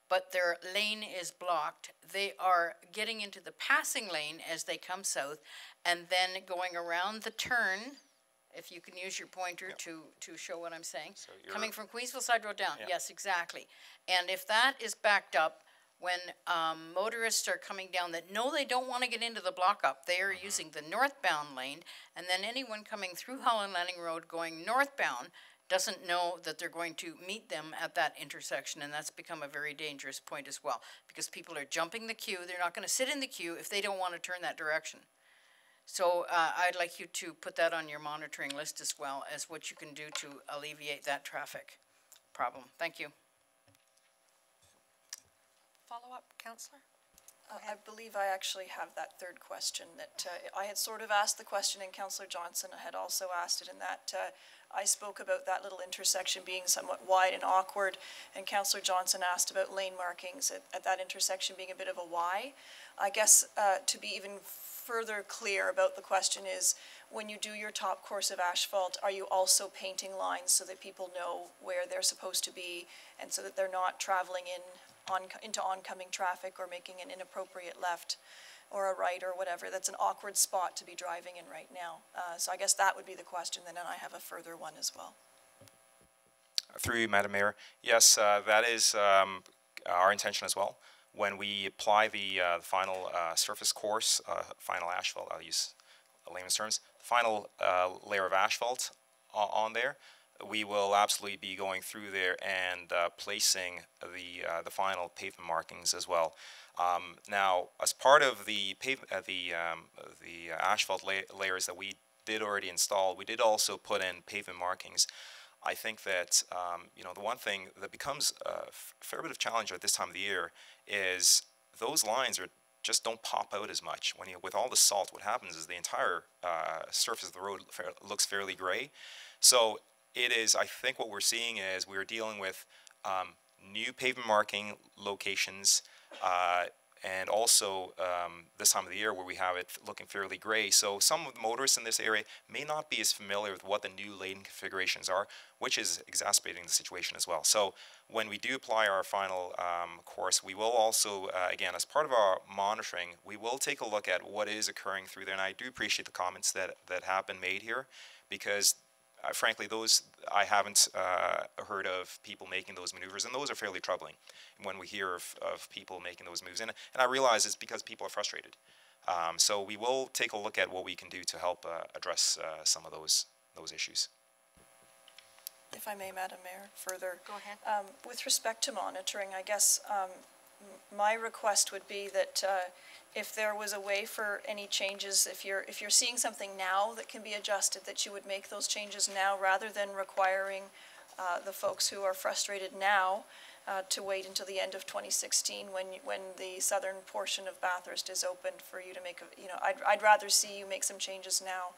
but their lane is blocked, they are getting into the passing lane as they come south, and then going around the turn, if you can use your pointer to show what I'm saying. So coming from Queensville Side Road down, yes, exactly. And if that is backed up, when motorists are coming down that know they don't want to get into the block up, they are using the northbound lane, and then anyone coming through Holland Landing Road going northbound doesn't know that they're going to meet them at that intersection, and that's become a very dangerous point as well, because people are jumping the queue. They're not going to sit in the queue if they don't want to turn that direction. So I'd like you to put that on your monitoring list as well as what you can do to alleviate that traffic problem. Thank you. Follow-up, Councillor? I believe I actually have that third question that I had sort of asked the question, and Councillor Johnson had also asked it, in that I spoke about that little intersection being somewhat wide and awkward, and Councillor Johnson asked about lane markings at that intersection being a bit of a Y. I guess to be even further clear about the question is, when you do your top course of asphalt, are you also painting lines so that people know where they're supposed to be, and so that they're not traveling into oncoming traffic or making an inappropriate left or a right or whatever? That's an awkward spot to be driving in right now. So I guess that would be the question, then, and I have a further one as well. Through you, Madam Mayor. Yes, that is our intention as well. When we apply the final surface course, final asphalt, I'll use layman's terms, final layer of asphalt on there, we will absolutely be going through there and placing the final pavement markings as well. Now, as part of the asphalt layers that we did already install, we did also put in pavement markings. I think that the one thing that becomes a fair bit of challenge at this time of the year is those lines just don't pop out as much. With all the salt, what happens is the entire surface of the road looks fairly gray. So it is, I think what we're seeing is we're dealing with new pavement marking locations, and also this time of the year where we have it looking fairly gray. So some of the motorists in this area may not be as familiar with what the new lane configurations are, which is exacerbating the situation as well. So when we do apply our final course, we will also, again, as part of our monitoring, we will take a look at what is occurring through there. And I do appreciate the comments that have been made here, because frankly, those I haven't heard of people making those maneuvers, and those are fairly troubling when we hear of people making those moves. And I realize it's because people are frustrated. So we will take a look at what we can do to help address some of those issues. If I may, Madam Mayor, further. Go ahead. With respect to monitoring, I guess my request would be that if there was a way for any changes, if you're seeing something now that can be adjusted, that you would make those changes now rather than requiring the folks who are frustrated now to wait until the end of 2016 when the southern portion of Bathurst is opened for you to make, I'd rather see you make some changes now.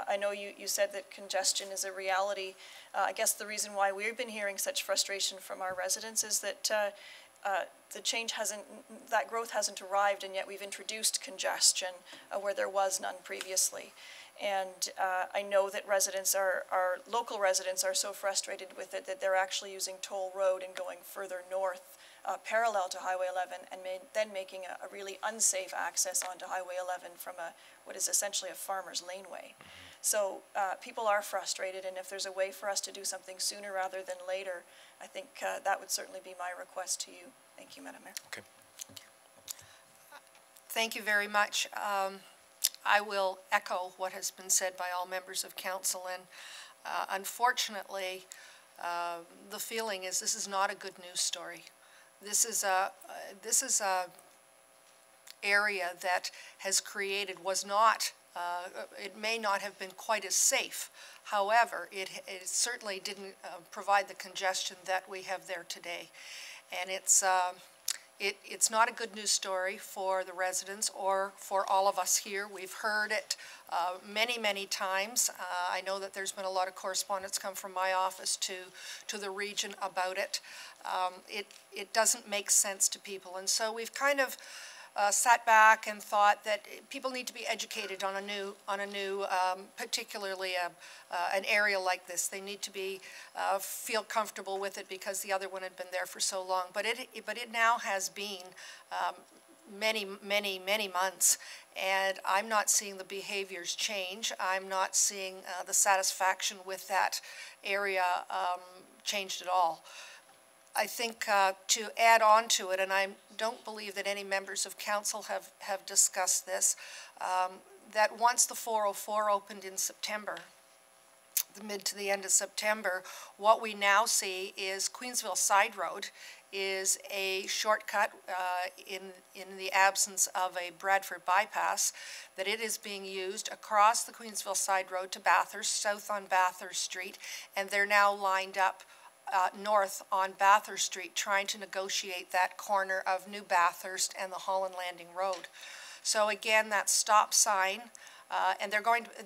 I know you said that congestion is a reality. I guess the reason why we've been hearing such frustration from our residents is that the change that growth hasn't arrived, and yet we've introduced congestion where there was none previously. And I know that our local residents are so frustrated with it that they're actually using Toll Road and going further north parallel to Highway 11 and then making a really unsafe access onto Highway 11 from what is essentially a farmer's laneway. So people are frustrated, and if there's a way for us to do something sooner rather than later, I think that would certainly be my request to you. Thank you, Madam Mayor. Okay. Thank you very much. I will echo what has been said by all members of council, and unfortunately, the feeling is this is not a good news story. This is a area that has created, it may not have been quite as safe. However, it certainly didn't provide the congestion that we have there today. And it's not a good news story for the residents or for all of us here. We've heard it many, many times. I know that there's been a lot of correspondence come from my office to the region about it. It doesn't make sense to people, and so we've kind of sat back and thought that people need to be educated on a new, particularly an area like this. They need to feel comfortable with it because the other one had been there for so long. But it now has been many, many, many months, and I'm not seeing the behaviors change. I'm not seeing the satisfaction with that area changed at all. I think to add on to it, and I don't believe that any members of council have discussed this, that once the 404 opened in September, the mid to the end of September, what we now see is Queensville Side Road is a shortcut in the absence of a Bradford bypass, that it is being used across the Queensville Side Road to Bathurst, south on Bathurst Street, and they're now lined up north on Bathurst Street, trying to negotiate that corner of New Bathurst and the Holland Landing Road. So again, that stop sign, and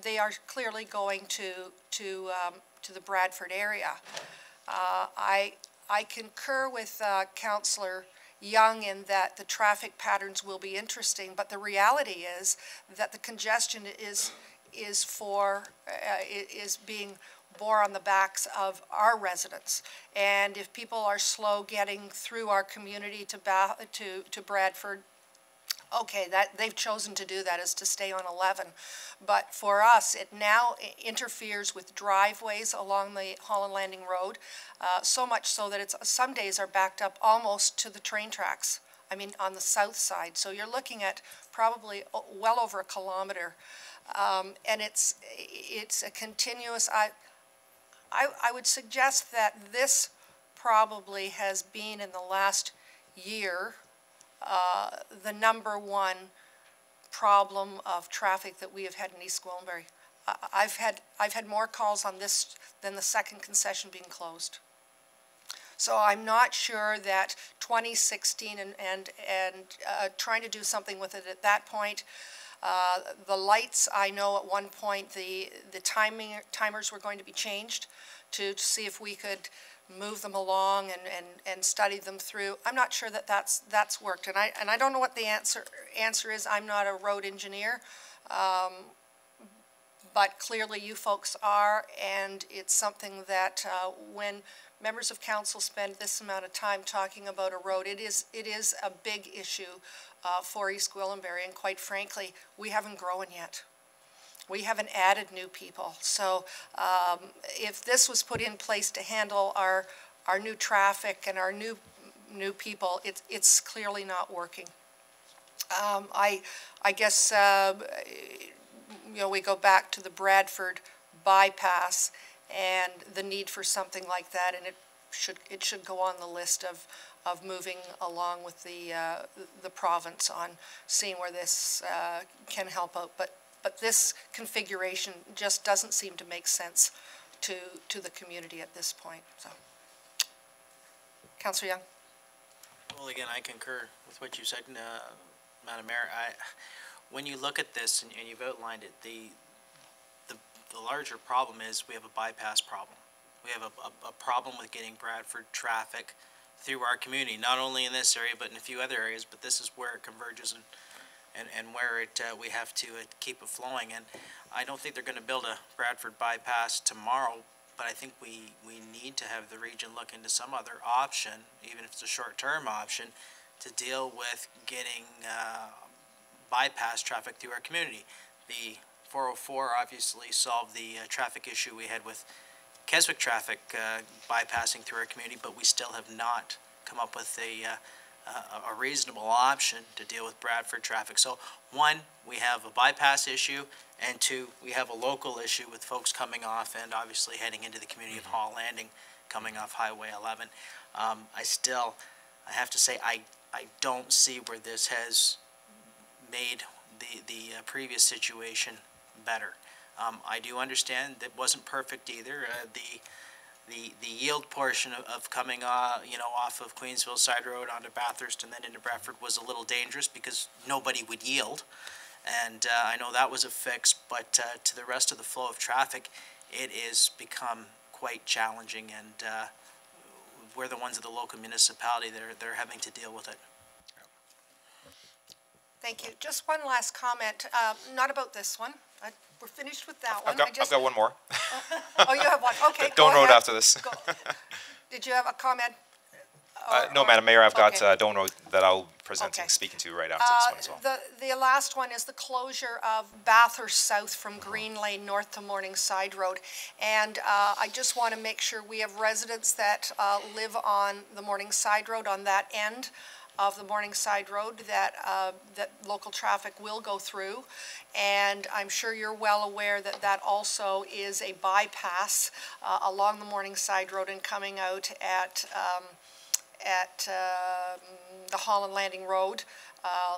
they are clearly going to the Bradford area. I concur with Councillor Young in that the traffic patterns will be interesting, but the reality is that the congestion is being bore on the backs of our residents. And if people are slow getting through our community to Bradford, okay, that they've chosen to do that, is to stay on 11. But for us, it now interferes with driveways along the Holland Landing Road, so much so that some days are backed up almost to the train tracks. I mean, on the south side. So you're looking at probably well over a kilometer. And it's a continuous, I would suggest that this probably has been in the last year the #1 problem of traffic that we have had in East Gwillimbury. I've had more calls on this than the second concession being closed. So I'm not sure that 2016 and trying to do something with it at that point. The lights, I know at one point the timers were going to be changed to see if we could move them along and study them through. I'm not sure that that's worked, and I don't know what the answer is. I'm not a road engineer, but clearly you folks are, and it's something that when members of council spend this amount of time talking about a road, it is a big issue for East Gwillimbury, and quite frankly, we haven't grown yet. We haven't added new people. So if this was put in place to handle our new traffic and our new people, it's clearly not working. I guess we go back to the Bradford bypass and the need for something like that, and it should go on the list of moving along with the province on seeing where this can help out. But this configuration just doesn't seem to make sense to the community at this point. So, Councillor Young. Well, again, I concur with what you said, Madam Mayor. When you look at this and you've outlined it, the larger problem is we have a bypass problem. We have a problem with getting Bradford traffic through our community, not only in this area, but in a few other areas, but this is where it converges and where we have to keep it flowing. And I don't think they're going to build a Bradford bypass tomorrow, but I think we need to have the region look into some other option, even if it's a short-term option, to deal with getting bypass traffic through our community. The 404 obviously solved the traffic issue we had with Keswick traffic bypassing through our community, but we still have not come up with a reasonable option to deal with Bradford traffic. So one, we have a bypass issue, and two, we have a local issue with folks coming off and obviously heading into the community of Hall Landing, coming off Highway 11. I have to say, I don't see where this has made the previous situation better. I do understand that wasn't perfect either. The yield portion of coming off of Queensville side road onto Bathurst and then into Bradford was a little dangerous because nobody would yield, and I know that was a fix, but to the rest of the flow of traffic, it is become quite challenging, and we're the ones at the local municipality that are having to deal with it. Thank you. Just one last comment, not about this one. We're finished with that one. I've got one more. Oh, you have one. Okay, go Doane Road ahead. after this. Did you have a comment? No, Madam Mayor, I've got okay. Doane Road that I'll be speaking to right after this one as well. The last one is the closure of Bathurst South from Green Lane north to Morningside Road. And I just want to make sure we have residents that live on the Morningside Road, on that end of the Morningside Road, that local traffic will go through. And I'm sure you're well aware that that also is a bypass along the Morningside Road and coming out at the Holland Landing Road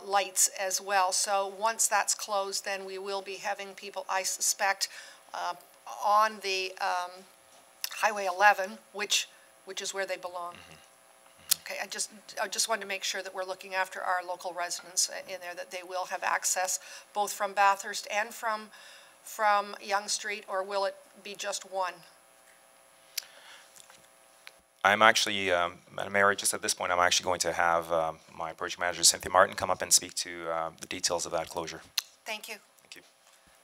lights as well. So once that's closed, then we will be having people, I suspect, on the Highway 11, which is where they belong. Mm-hmm. Okay, I just wanted to make sure that we're looking after our local residents in there, that they will have access both from Bathurst and from Yonge Street, or will it be just one? I'm actually, Madam Mayor, just at this point, I'm actually going to have my project manager, Cynthia Martin, come up and speak to the details of that closure. Thank you. Thank you.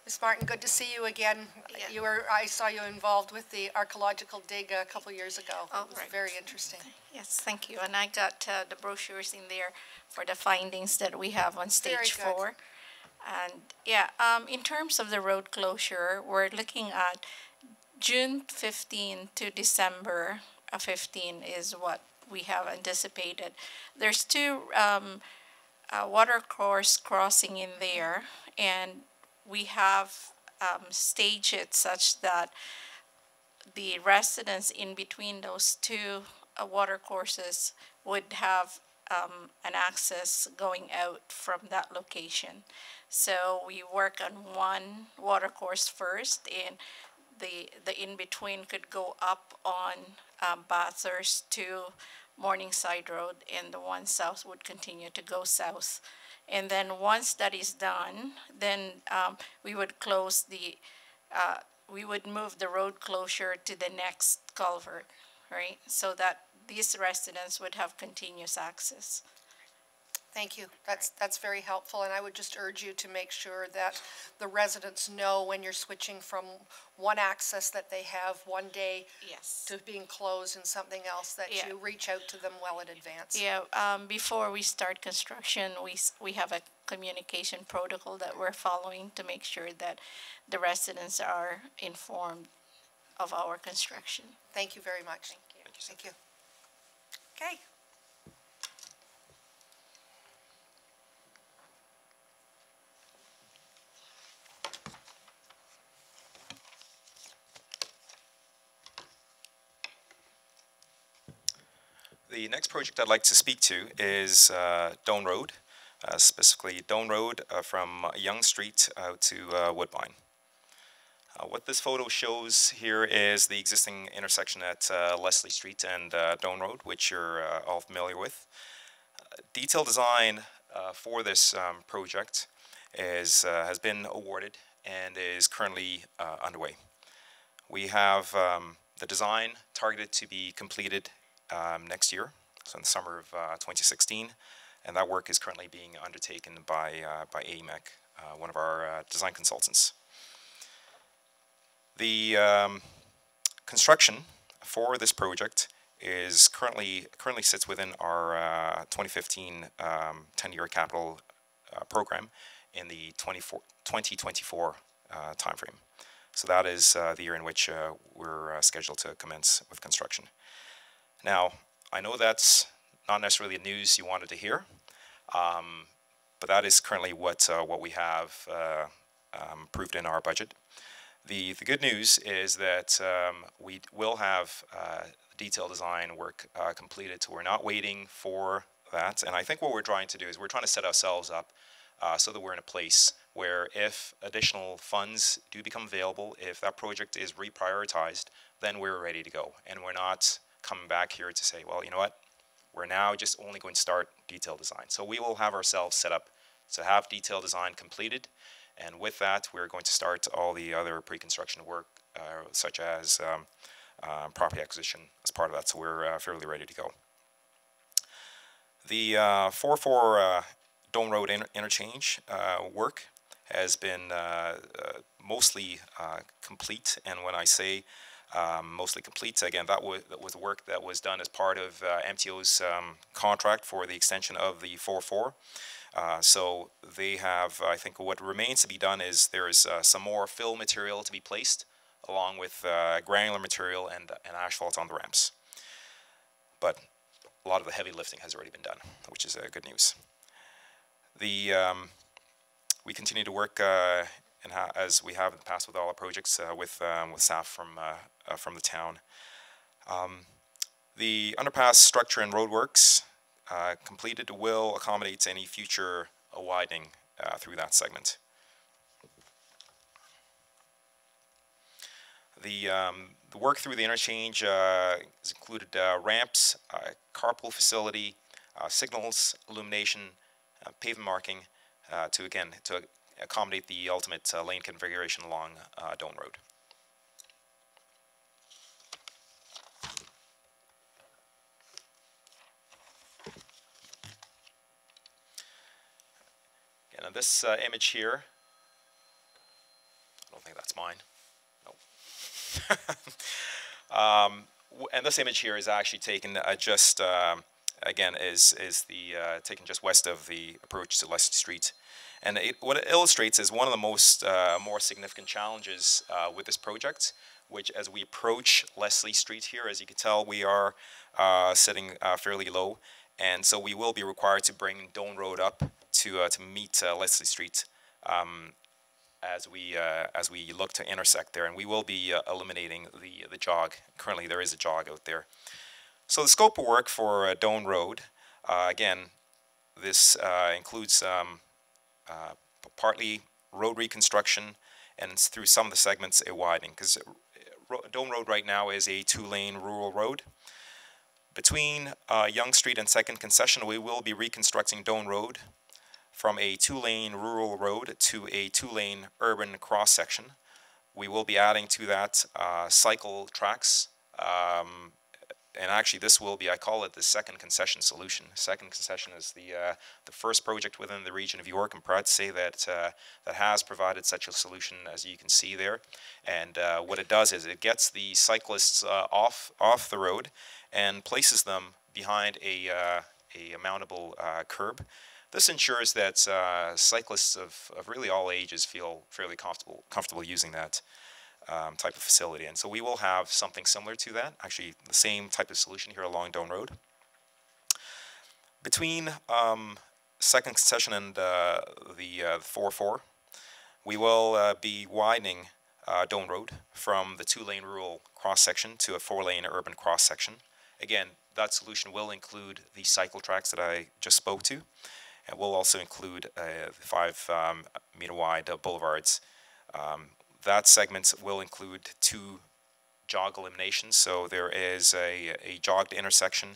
Ms. Martin, good to see you again. Yeah. I saw you involved with the archaeological dig a couple years ago. Oh, it was right. Very interesting. Yes, thank you. And I got the brochures in there for the findings that we have on stage 4. And yeah, in terms of the road closure, we're looking at June 15 to December 15 is what we have anticipated. There's 2 water course crossing in there, and we have staged it such that the residents in between those 2 water courses would have an access going out from that location. So we work on one water course first, and the in-between could go up on Bathurst to Morningside Road, and the one south would continue to go south. And then once that is done, then we would close we would move the road closure to the next culvert, right? So that these residents would have continuous access. Thank you. That's very helpful, and I would just urge you to make sure that the residents know when you're switching from one access that they have one day to being closed and something else, that you reach out to them well in advance. Yeah, before we start construction, we have a communication protocol that we're following to make sure that the residents are informed of our construction. Thank you very much. Thank you. Okay. The next project I'd like to speak to is Doane Road, specifically Doane Road from Yonge Street out to Woodbine. What this photo shows here is the existing intersection at Leslie Street and Doane Road, which you're all familiar with. Detailed design for this project has been awarded and is currently underway. We have the design targeted to be completed next year, so in the summer of 2016, and that work is currently being undertaken by AMEC, one of our design consultants. The construction for this project is currently sits within our 2015 10-year capital program in the 2024 timeframe. So that is the year in which we're scheduled to commence with construction. Now, I know that's not necessarily the news you wanted to hear, but that is currently what we have approved in our budget. The good news is that we will have detailed design work completed, so we're not waiting for that. And I think what we're trying to do is we're trying to set ourselves up so that we're in a place where if additional funds do become available, if that project is reprioritized, then we're ready to go. And we're not coming back here to say, well, you know what, we're now just only going to start detailed design. So we will have ourselves set up to have detailed design completed. And with that, we're going to start all the other pre-construction work, such as property acquisition as part of that. So we're fairly ready to go. The 4-4 Doane Road interchange work has been mostly complete. And when I say mostly complete, again, that was work that was done as part of MTO's contract for the extension of the 4-4. So they have, I think what remains to be done is there is some more fill material to be placed along with granular material and asphalt on the ramps. But a lot of the heavy lifting has already been done, which is good news. We continue to work as we have in the past with all our projects with staff from the town. The underpass structure and roadworks completed will accommodate any future widening through that segment. The work through the interchange has included ramps, carpool facility, signals, illumination, pavement marking to accommodate the ultimate lane configuration along Doane Road. And this image here, I don't think that's mine. Nope. And this image here is actually taken just again is taken just west of the approach to Leslie Street, and what it illustrates is one of the most more significant challenges with this project, which as we approach Leslie Street here, as you can tell, we are sitting fairly low, and so we will be required to bring Doane Road up to meet Leslie Street as we look to intersect there, and we will be eliminating the jog. Currently, there is a jog out there. So the scope of work for Doane Road, again, this includes partly road reconstruction, and through some of the segments a widening, because Doane Road right now is a 2-lane rural road. Between Yonge Street and 2nd Concession, we will be reconstructing Doane Road from a 2-lane rural road to a 2-lane urban cross-section. We will be adding to that cycle tracks, and actually this will be, I call it the 2nd Concession solution. 2nd Concession is the first project within the region of York. I'm proud to say that that has provided such a solution, as you can see there. And what it does is it gets the cyclists off the road and places them behind a mountable curb. This ensures that cyclists of really all ages feel fairly comfortable using that type of facility. And so we will have something similar to that, actually the same type of solution here along Doane Road. Between 2nd Concession and the 4-4, we will be widening Doane Road from the 2-lane rural cross-section to a 4-lane urban cross-section. Again, that solution will include the cycle tracks that I just spoke to. It will also include the 5-meter wide boulevards That segment will include 2 jog eliminations. So there is a jogged intersection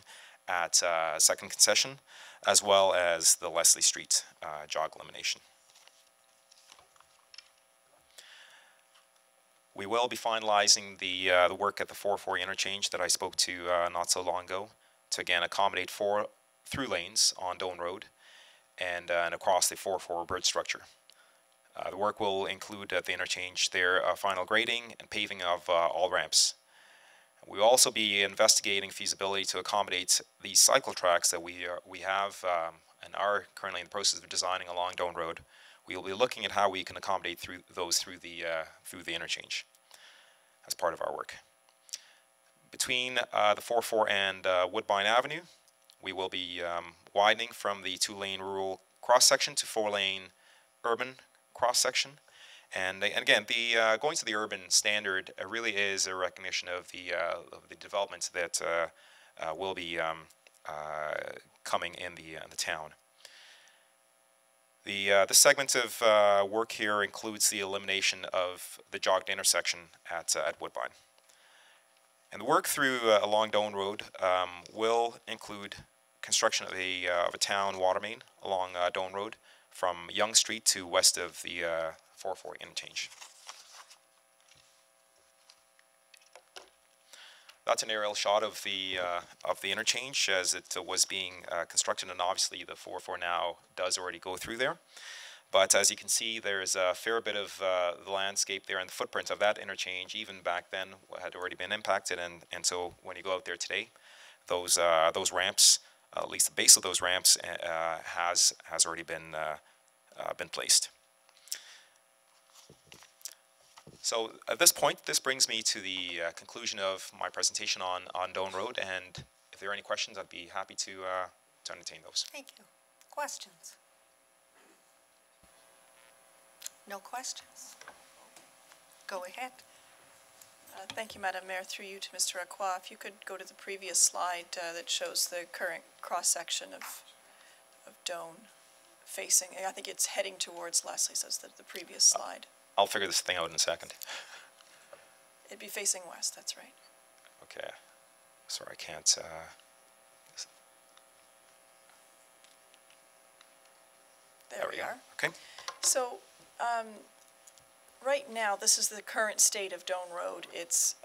at 2nd Concession, as well as the Leslie Street jog elimination. We will be finalizing the work at the 4-4 interchange that I spoke to not so long ago to again accommodate 4 through lanes on Doane Road and across the 4-4 bridge structure. The work will include at the interchange there final grading and paving of all ramps. We will also be investigating feasibility to accommodate the cycle tracks that we have and are currently in the process of designing along Doane Road. We will be looking at how we can accommodate through the interchange as part of our work. Between the 4-4 and Woodbine Avenue, we will be widening from the 2-lane rural cross-section to 4-lane urban cross-section. And again, going to the urban standard really is a recognition of the developments that will be coming in the town. The segment of work here includes the elimination of the jogged intersection at Woodbine. And the work through along Doane Road will include construction of a town water main along Doane Road from Yonge Street to west of the 4-4 interchange. That's an aerial shot of the interchange as it was being constructed, and obviously the 4-4 now does already go through there. But as you can see, there's a fair bit of the landscape there, and the footprint of that interchange, even back then, had already been impacted. And so when you go out there today, those ramps, at least the base of those ramps, has already been placed. So at this point, this brings me to the conclusion of my presentation on Doane Road, and if there are any questions, I'd be happy to entertain those. Thank you. Questions? No questions? Go ahead. Thank you, Madam Mayor. Through you to Mr. Acquah. If you could go to the previous slide that shows the current cross-section of Doane facing, I think it's heading towards Leslie, says the previous slide. I'll figure this thing out in a second. It'd be facing west, that's right. Okay. Sorry, I can't. There we are. Okay. So, right now, this is the current state of Doane Road. It's,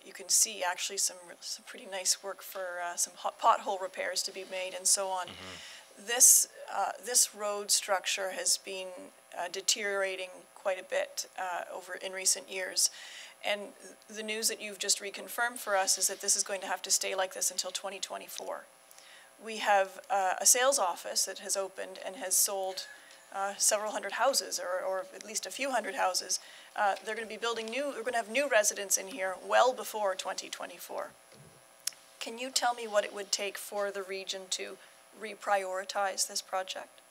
you can see actually some pretty nice work for some pothole repairs to be made and so on. Mm-hmm. This road structure has been deteriorating quite a bit over in recent years. And the news that you've just reconfirmed for us is that this is going to have to stay like this until 2024. We have a sales office that has opened and has sold several hundred houses, or at least a few hundred houses. They're going to be building we're going to have new residents in here well before 2024. Can you tell me what it would take for the region to reprioritize this project?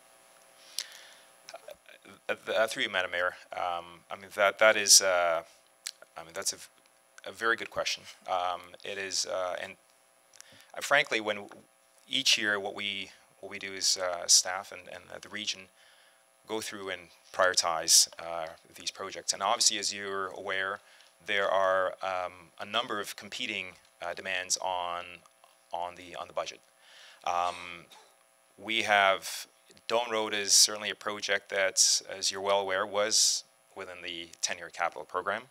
Through you, Madam Mayor, I mean that is, I mean that's a very good question. It is, and frankly, when each year what we do is staff and the region go through and prioritize these projects. And obviously, as you're aware, there are a number of competing demands on the budget. We have Doane Road is certainly a project that, as you're well aware, was within the 10-year capital program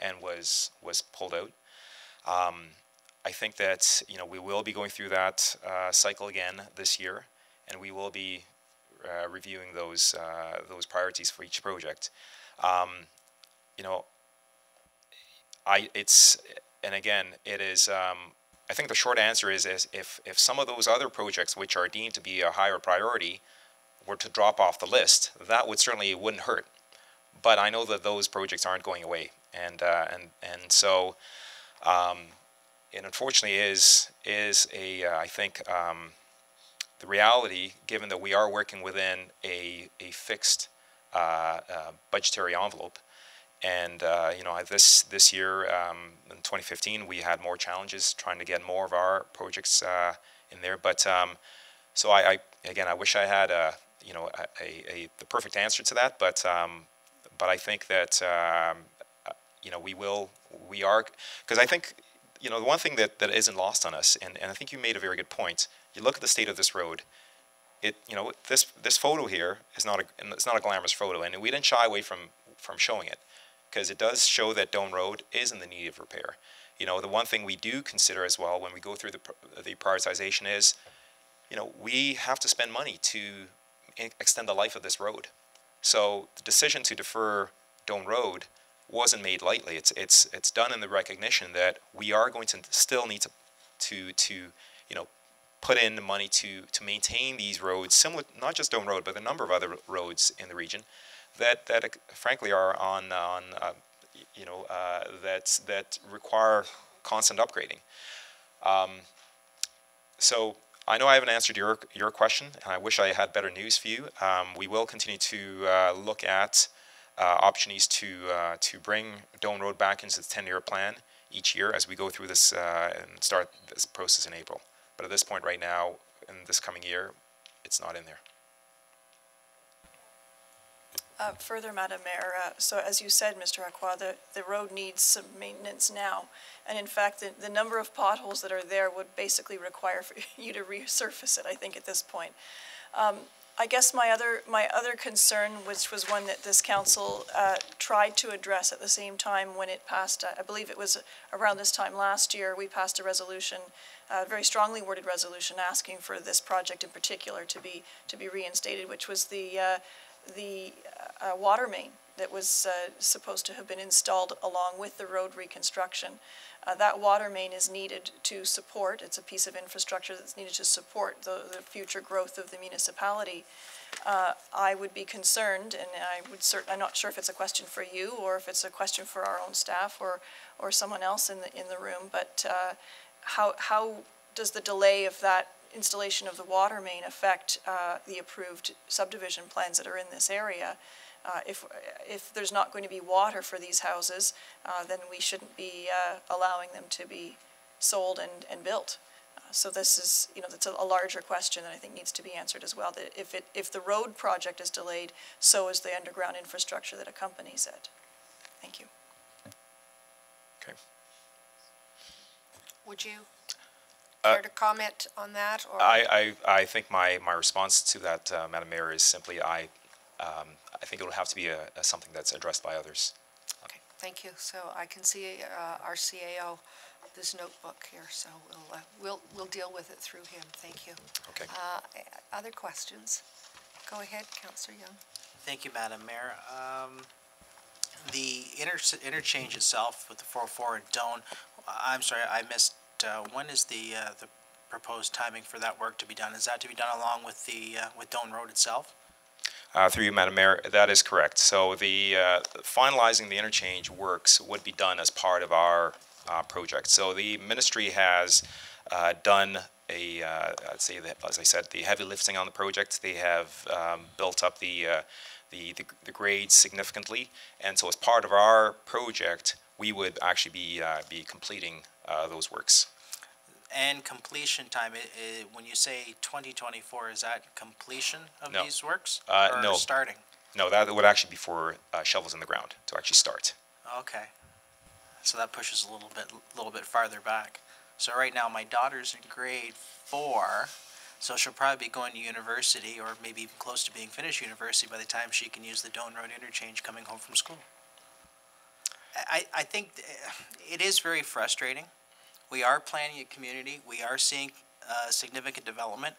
and was pulled out. I think that we will be going through that cycle again this year, and we will be reviewing those priorities for each project. And again, it is. I think the short answer is if some of those other projects, which are deemed to be a higher priority, were to drop off the list, that wouldn't hurt. But I know that those projects aren't going away, and so it unfortunately is I think the reality, given that we are working within a fixed budgetary envelope, and this year in 2015 we had more challenges trying to get more of our projects in there. But so I wish I had the perfect answer to that, but but I think that you know, we are, because I think, you know, the one thing that isn't lost on us, and I think you made a very good point. You look at the state of this road. You know, this photo here is it's not a glamorous photo, and we didn't shy away from showing it, because it does show that Doane Road is in the need of repair. You know, the one thing we do consider as well when we go through the prioritization is, you know, we have to spend money to extend the life of this road. So the decision to defer Doane Road wasn't made lightly. It's done in the recognition that we are going to still need to you know, put in the money to maintain these roads, similar, not just Doane Road, but a number of other roads in the region that frankly are on you know, that require constant upgrading. So I know I haven't answered your question, and I wish I had better news for you. We will continue to look at opportunities to bring Doane Road back into the 10-year plan each year as we go through this and start this process in April. But at this point right now, in this coming year, it's not in there. Further, Madam Mayor, so as you said, Mr. Aqua, the road needs some maintenance now. And in fact, the number of potholes that are there would basically require for you to resurface it, I think, at this point. I guess my other concern, which was one that this council tried to address at the same time when it passed, I believe it was around this time last year, we passed a resolution, a very strongly worded resolution asking for this project in particular to be reinstated, which was the water main that was supposed to have been installed along with the road reconstruction. That water main is needed to support, it's a piece of infrastructure that's needed to support the future growth of the municipality. I would be concerned, and I'm not sure if it's a question for you or if it's a question for our own staff or someone else in the room, but how does the delay of that installation of the water main affect the approved subdivision plans that are in this area? If there's not going to be water for these houses, then we shouldn't be allowing them to be sold and built. So this is, you know, that's a larger question that I think needs to be answered as well. That if the road project is delayed, so is the underground infrastructure that accompanies it. Thank you. Okay. Would you care to comment on that? Or? I think my response to that, Madam Mayor, is simply I think it will have to be something that's addressed by others. Okay, thank you. So I can see our CAO, this notebook here, so we'll deal with it through him. Thank you. Okay. Other questions? Go ahead, Councillor Young. Thank you, Madam Mayor. The interchange itself with the 404 and Doane, I'm sorry, I missed. When is the proposed timing for that work to be done? Is that to be done along with with Doane Road itself? Through you, Madam Mayor, that is correct. So the finalizing the interchange works would be done as part of our project. So the ministry has done I'd say that, as I said, the heavy lifting on the project. They have built up the grades significantly, and so as part of our project, we would actually be completing those works. And completion time, when you say 2024, is that completion of these works? Or no. Starting? No, that would actually be for shovels in the ground to actually start. Okay. So that pushes a little bit farther back. So right now my daughter's in grade 4, so she'll probably be going to university or maybe even close to being finished university by the time she can use the Doane Road interchange coming home from school. I think it is very frustrating. We are planning a community. We are seeing significant development.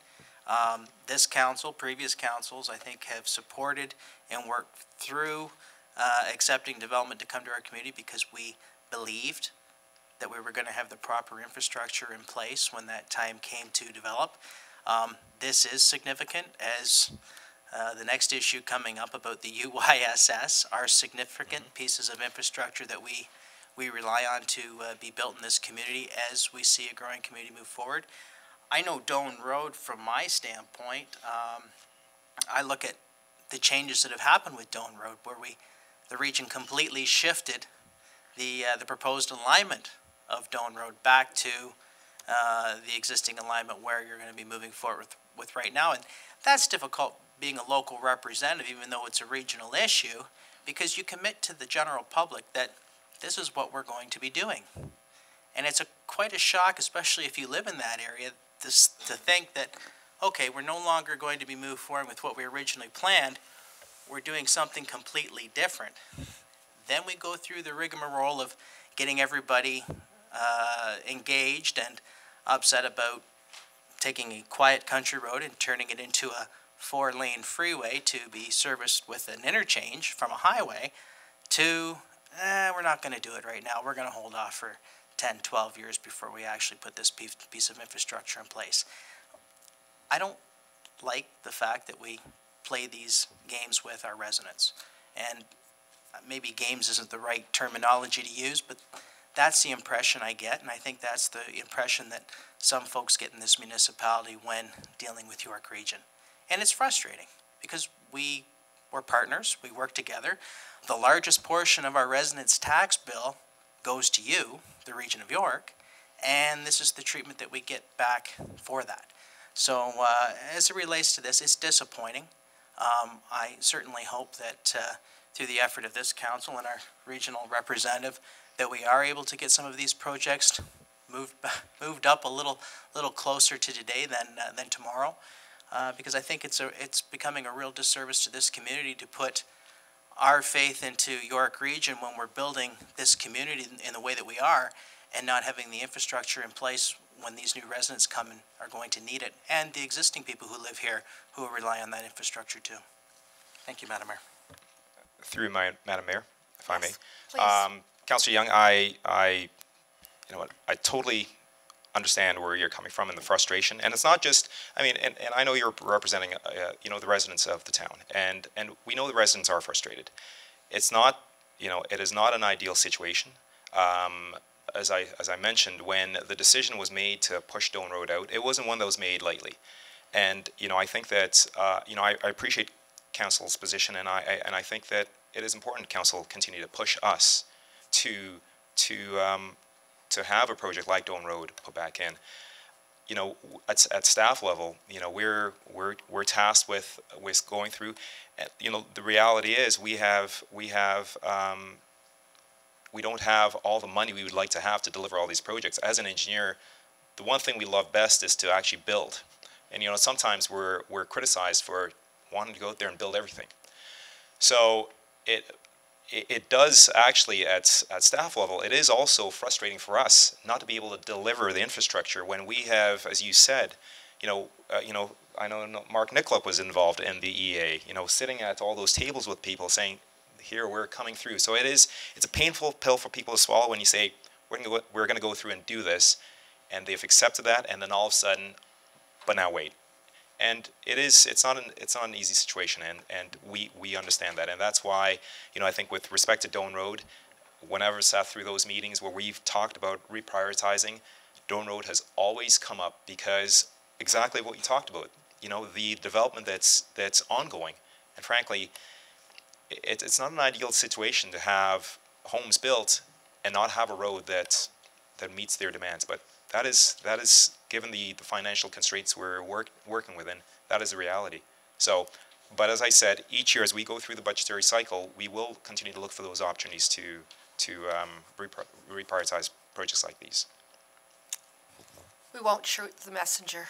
This council, previous councils, I think, have supported and worked through accepting development to come to our community because we believed that we were going to have the proper infrastructure in place when that time came to develop. This is significant, as the next issue coming up about the UYSS are significant pieces of infrastructure that we rely on to be built in this community as we see a growing community move forward. I know Doane Road, from my standpoint, I look at the changes that have happened with Doane Road, where the region completely shifted the proposed alignment of Doane Road back to the existing alignment where you're going to be moving forward with right now. And that's difficult being a local representative, even though it's a regional issue, because you commit to the general public that this is what we're going to be doing. And it's quite a shock, especially if you live in that area, to think that, okay, we're no longer going to be moved forward with what we originally planned. We're doing something completely different. Then we go through the rigmarole of getting everybody engaged and upset about taking a quiet country road and turning it into a 4-lane freeway to be serviced with an interchange from a highway to, we're not going to do it right now. We're going to hold off for 10, 12 years before we actually put this piece of infrastructure in place. I don't like the fact that we play these games with our residents. And maybe games isn't the right terminology to use, but that's the impression I get, and I think that's the impression that some folks get in this municipality when dealing with York Region. And it's frustrating because we're partners, we work together. The largest portion of our residents' tax bill goes to you, the Region of York, and this is the treatment that we get back for that. So as it relates to this, it's disappointing. I certainly hope that through the effort of this council and our regional representative, that we are able to get some of these projects moved up a little closer to today than tomorrow, because I think it's becoming a real disservice to this community to put our faith into York Region when we're building this community in the way that we are, and not having the infrastructure in place when these new residents come and are going to need it, and the existing people who live here who will rely on that infrastructure too. Thank you, Madam Mayor. Through Madam Mayor, if I may. Please. Councillor Young, I totally understand where you're coming from and the frustration. And it's not just, I mean, and I know you're representing, the residents of the town, and we know the residents are frustrated. It's not, it is not an ideal situation. As I mentioned, when the decision was made to push Doane Road out, it wasn't one that was made lightly. And, I think that, I appreciate Council's position, and I think that it is important Council continue to push us to have a project like Doane Road put back in. At staff level, we're tasked with going through. The reality is we don't have all the money we would like to have to deliver all these projects. As an engineer, the one thing we love best is to actually build. And sometimes we're criticized for wanting to go out there and build everything. So it does actually at staff level, it is also frustrating for us not to be able to deliver the infrastructure when we have, as you said, I know Mark Nicoluk was involved in the EA, sitting at all those tables with people saying, here we're coming through. So it's a painful pill for people to swallow when you say we're going to go through and do this, and they've accepted that, and then all of a sudden, but now wait. And it's not an easy situation, and we understand that, and that's why I think with respect to Doane Road, whenever I sat through those meetings where we've talked about reprioritizing, Doane Road has always come up because exactly what you talked about, the development that's ongoing, and frankly, it's not an ideal situation to have homes built and not have a road that meets their demands, but that is given the financial constraints we're working within, that is the reality. So, but as I said, each year as we go through the budgetary cycle, we will continue to look for those opportunities to reprioritize projects like these. We won't shoot the messenger.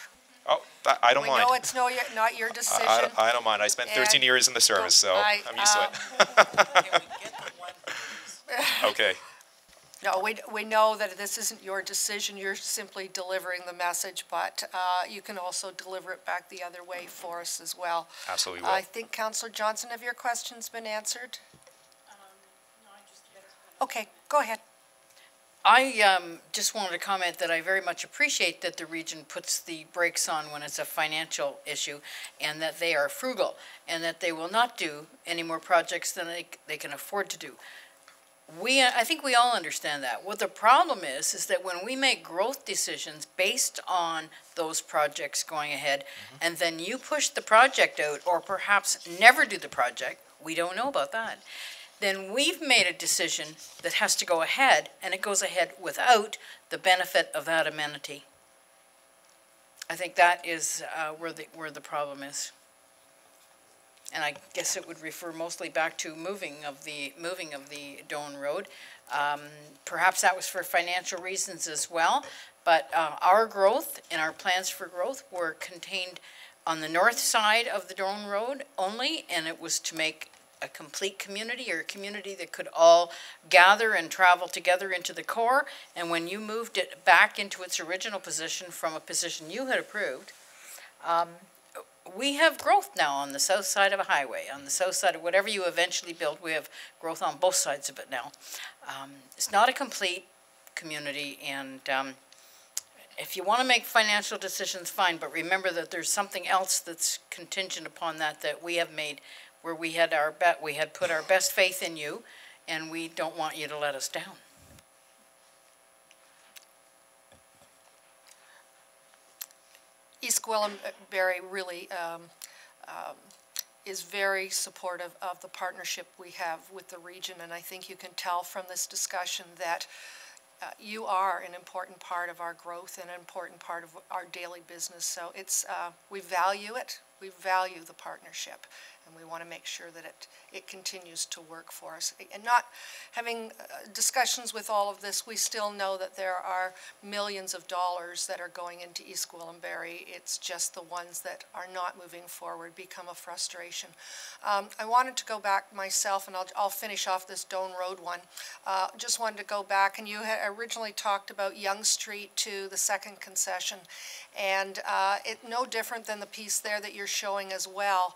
Oh, I don't mind. We know it's not your decision. I don't mind. I spent 13 years in the service, so I'm used to it. Okay. No, we know that this isn't your decision. You're simply delivering the message, but you can also deliver it back the other way for us as well. Absolutely will. I think, Councillor Johnson, have your questions been answered? No, I just did. Okay, go ahead. I just wanted to comment that I very much appreciate that the region puts the brakes on when it's a financial issue, and that they are frugal, and that they will not do any more projects than they can afford to do. I think we all understand that. What the problem is that when we make growth decisions based on those projects going ahead, and then you push the project out, or perhaps never do the project, we don't know about that, then we've made a decision that has to go ahead, and it goes ahead without the benefit of that amenity. I think that is where the problem is. and I guess it would refer mostly back to moving of the Doane Road. Perhaps that was for financial reasons as well, but our growth and our plans for growth were contained on the north side of the Doane Road only, and it was to make a complete community, or a community that could all gather and travel together into the core. And when you moved it back into its original position from a position you had approved, we have growth now on the south side of a highway, on the south side of whatever you eventually build. We have growth on both sides of it now. It's not a complete community, and if you want to make financial decisions, fine, but remember that there's something else that's contingent upon that we have made, where we had put our best faith in you, and we don't want you to let us down. East Gwillimbury really is very supportive of the partnership we have with the region, and I think you can tell from this discussion that you are an important part of our growth and an important part of our daily business. So it's we value it. We value the partnership, and we want to make sure that it continues to work for us. And not having discussions with all of this, we still know that there are millions of dollars that are going into East Gwillimbury. It's just the ones that are not moving forward become a frustration. I wanted to go back myself, and I'll finish off this Doane Road one. Just wanted to go back, and you had originally talked about Yonge Street to the second concession, and it no different than the piece there that you're showing as well.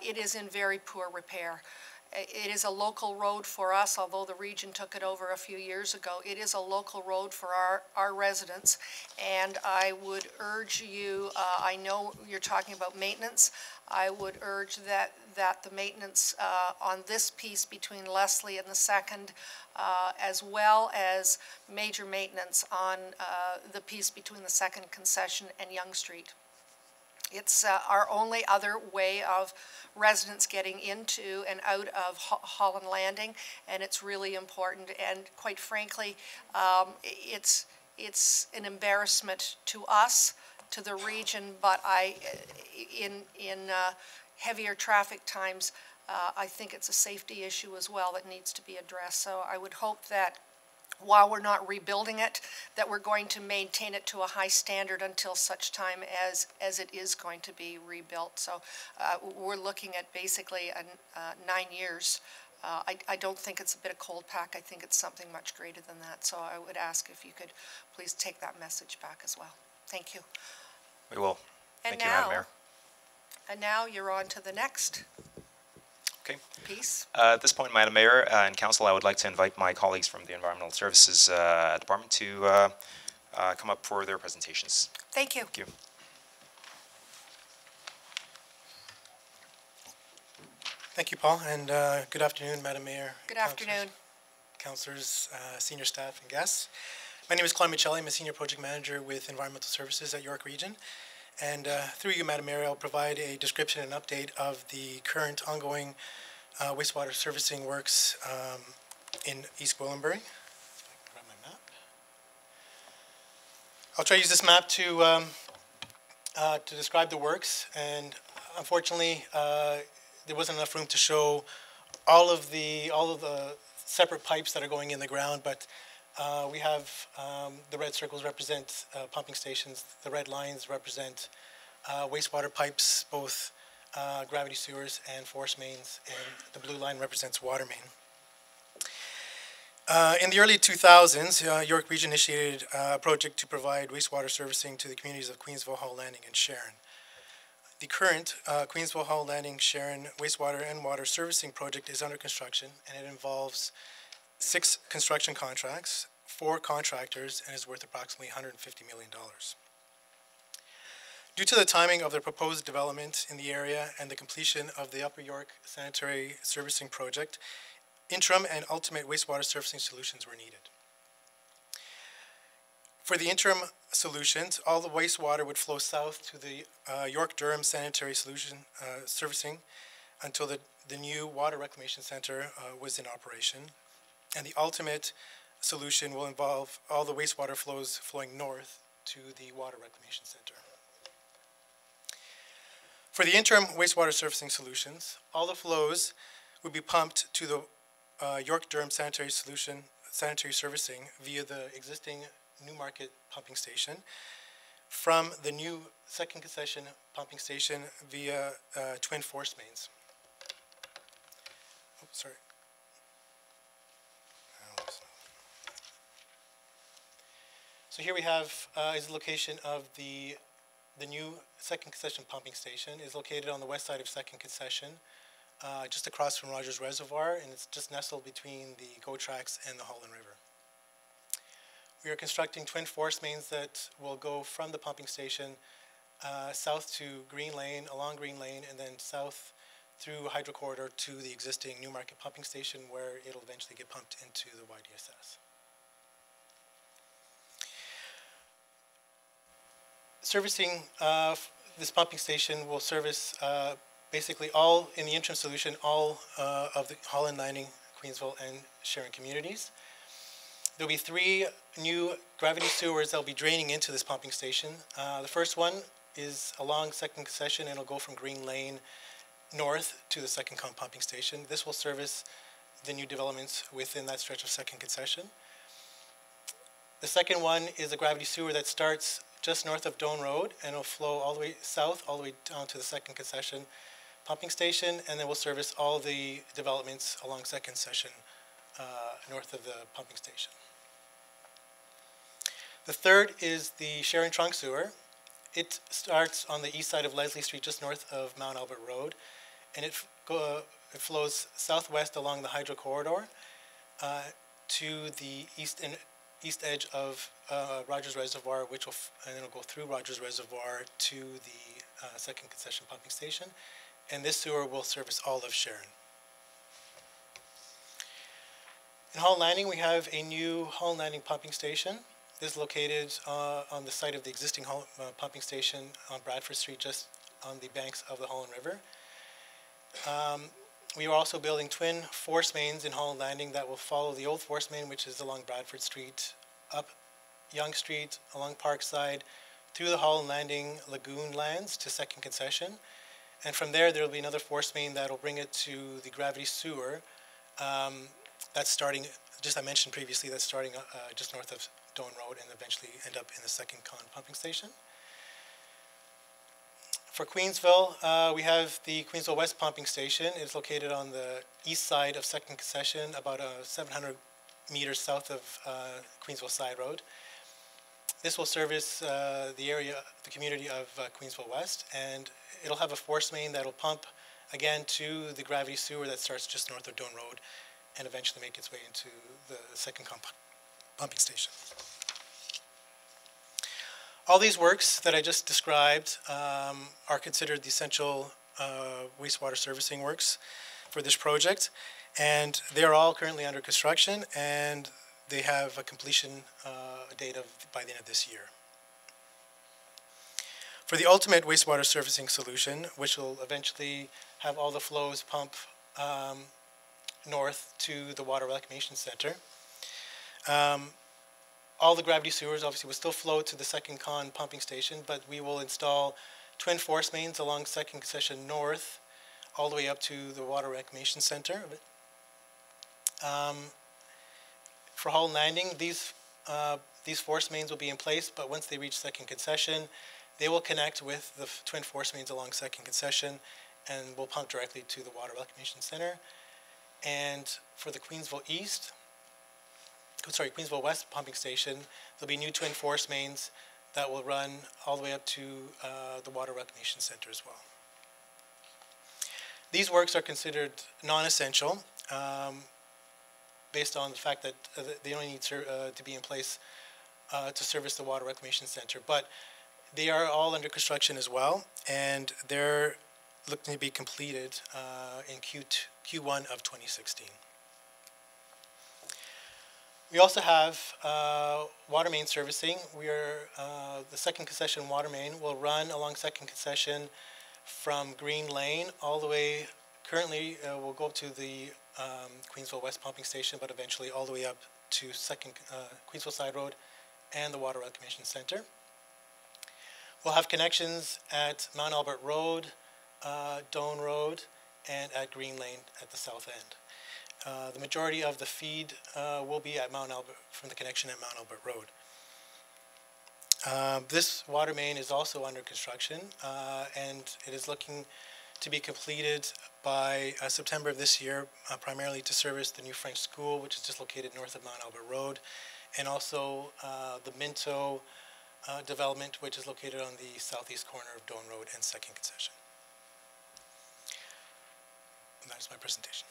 It is in very poor repair. It is a local road for us, although the region took it over a few years ago. It is a local road for our residents, and I would urge you, I know you're talking about maintenance, I would urge that the maintenance on this piece between Leslie and the second, as well as major maintenance on the piece between the second concession and Yonge Street. It's our only other way of residents getting into and out of Holland Landing, and it's really important. And quite frankly, it's an embarrassment to us, to the region, but in heavier traffic times, I think it's a safety issue as well that needs to be addressed. So I would hope that while we're not rebuilding it, that we're going to maintain it to a high standard until such time as it is going to be rebuilt. So we're looking at basically 9 years. I don't think it's a bit of cold pack. I think it's something much greater than that. So I would ask if you could please take that message back as well. Thank you. We will. Thank you, Madam Mayor. And now you're on to the next piece. At this point, Madam Mayor and Council, I would like to invite my colleagues from the Environmental Services Department to come up for their presentations. Thank you. Thank you. Thank you, Paul, and good afternoon, Madam Mayor. Good afternoon. Councillors, senior staff, and guests. My name is Claude Michelli. I'm a Senior Project Manager with Environmental Services at York Region. And through you, Madam Mayor, I'll provide a description and update of the current ongoing wastewater servicing works in East Gwillimbury. Grab my map. I'll try to use this map to describe the works, and unfortunately, there wasn't enough room to show all of the separate pipes that are going in the ground, but we have the red circles represent pumping stations, the red lines represent wastewater pipes, both gravity sewers and force mains, and the blue line represents water main. In the early 2000s, York Region initiated a project to provide wastewater servicing to the communities of Queensville, Holland Landing, and Sharon. The current Queensville, Holland Landing, Sharon wastewater and water servicing project is under construction, and it involves 6 construction contracts, 4 contractors, and is worth approximately $150 million. Due to the timing of the proposed development in the area and the completion of the Upper York Sanitary Servicing Project, interim and ultimate wastewater servicing solutions were needed. For the interim solutions, all the wastewater would flow south to the York-Durham Sanitary Servicing until the new Water Reclamation Center was in operation. And the ultimate solution will involve all the wastewater flowing north to the Water Reclamation Center. For the interim wastewater surfacing solutions, all the flows would be pumped to the York-Durham sanitary servicing via the existing Newmarket pumping station from the new second concession pumping station via twin force mains. Oh, sorry. So here we have is the location of the new second concession pumping station. Is located on the west side of second concession, just across from Rogers Reservoir, and it's just nestled between the GO tracks and the Holland River. We are constructing twin force mains that will go from the pumping station south to Green Lane, along Green Lane, and then south through Hydro Corridor to the existing Newmarket pumping station, where it'll eventually get pumped into the YDSS. Servicing this pumping station will service basically all, in the interim solution, all of the Holland, Landing, Queensville, and Sharon communities. There'll be 3 new gravity sewers that will be draining into this pumping station. The first one is along second concession, and it'll go from Green Lane north to the second pumping station. This will service the new developments within that stretch of second concession. The second one is a gravity sewer that starts just north of Doane Road, and it'll flow all the way south, all the way down to the second concession pumping station, and then we'll service all the developments along second concession north of the pumping station. The third is the Sharon trunk sewer. It starts on the east side of Leslie Street, just north of Mount Albert Road, and it flows southwest along the Hydro Corridor to the east edge of Rogers Reservoir, and then it'll go through Rogers Reservoir to the second concession pumping station, and this sewer will service all of Sharon. In Holland Landing, we have a new Holland Landing pumping station. This is located on the site of the existing pumping station on Bradford Street, just on the banks of the Holland River. We are also building twin force mains in Holland Landing that will follow the old force main, which is along Bradford Street, up Yonge Street, along Parkside, through the Holland Landing lagoon lands to second concession. And from there will be another force main that will bring it to the gravity sewer. That's starting, just I mentioned previously, that's starting just north of Doane Road and eventually end up in the second pumping station. For Queensville, we have the Queensville West pumping station. It's located on the east side of second concession, about 700 meters south of Queensville Side Road. This will service the community of Queensville West, and it'll have a force main that'll pump again to the gravity sewer that starts just north of Doane Road and eventually make its way into the second pumping station. All these works that I just described are considered the essential wastewater servicing works for this project, and they're all currently under construction, and they have a completion date by the end of this year. For the ultimate wastewater surfacing solution, which will eventually have all the flows pump north to the Water Reclamation Center, all the gravity sewers obviously will still flow to the second pumping station, but we will install twin force mains along second concession north all the way up to the Water Reclamation Center. For Holland Landing, these force mains will be in place, but once they reach second concession, they will connect with the twin force mains along second concession and will pump directly to the Water Reclamation Center. And for the Queensville West pumping station, there'll be new twin force mains that will run all the way up to the Water Reclamation Center as well. These works are considered non-essential based on the fact that they only need to be in place to service the Water Reclamation Center, but they are all under construction as well, and they're looking to be completed in Q1 of 2016. We also have water main servicing. The second concession water main will run along second concession from Green Lane all the way, currently will go up to the Queensville West pumping station, but eventually all the way up to Queensville Side Road and the Water Reclamation Center. We'll have connections at Mount Albert Road, Doane Road, and at Green Lane at the south end. The majority of the feed will be at Mount Albert, from the connection at Mount Albert Road. This water main is also under construction, and it is looking to be completed by September of this year, primarily to service the new French school, which is just located north of Mount Albert Road, and also the Minto development, which is located on the southeast corner of Doane Road and 2nd Concession. And that is my presentation.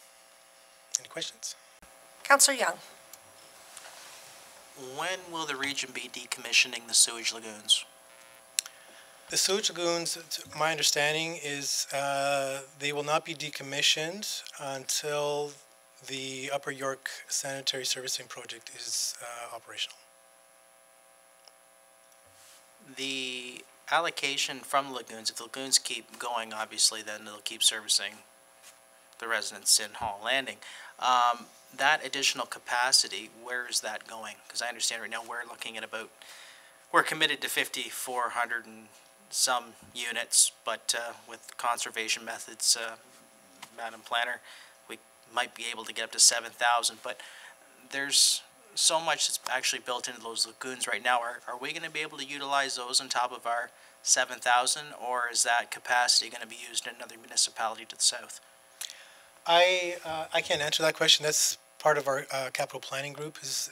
Any questions? Councillor Young. When will the region be decommissioning the sewage lagoons? The sewage lagoons, my understanding is they will not be decommissioned until the Upper York Sanitary Servicing Project is operational. The allocation from lagoons, if the lagoons keep going, obviously, then it'll keep servicing the residents in Hall Landing. That additional capacity, where is that going? Because I understand right now we're committed to 5,400 and some units, but with conservation methods, Madam Planner, we might be able to get up to 7,000, but there's so much that's actually built into those lagoons right now. Are we going to be able to utilize those on top of our 7,000, or is that capacity going to be used in another municipality to the south? I can't answer that question. That's part of our capital planning group is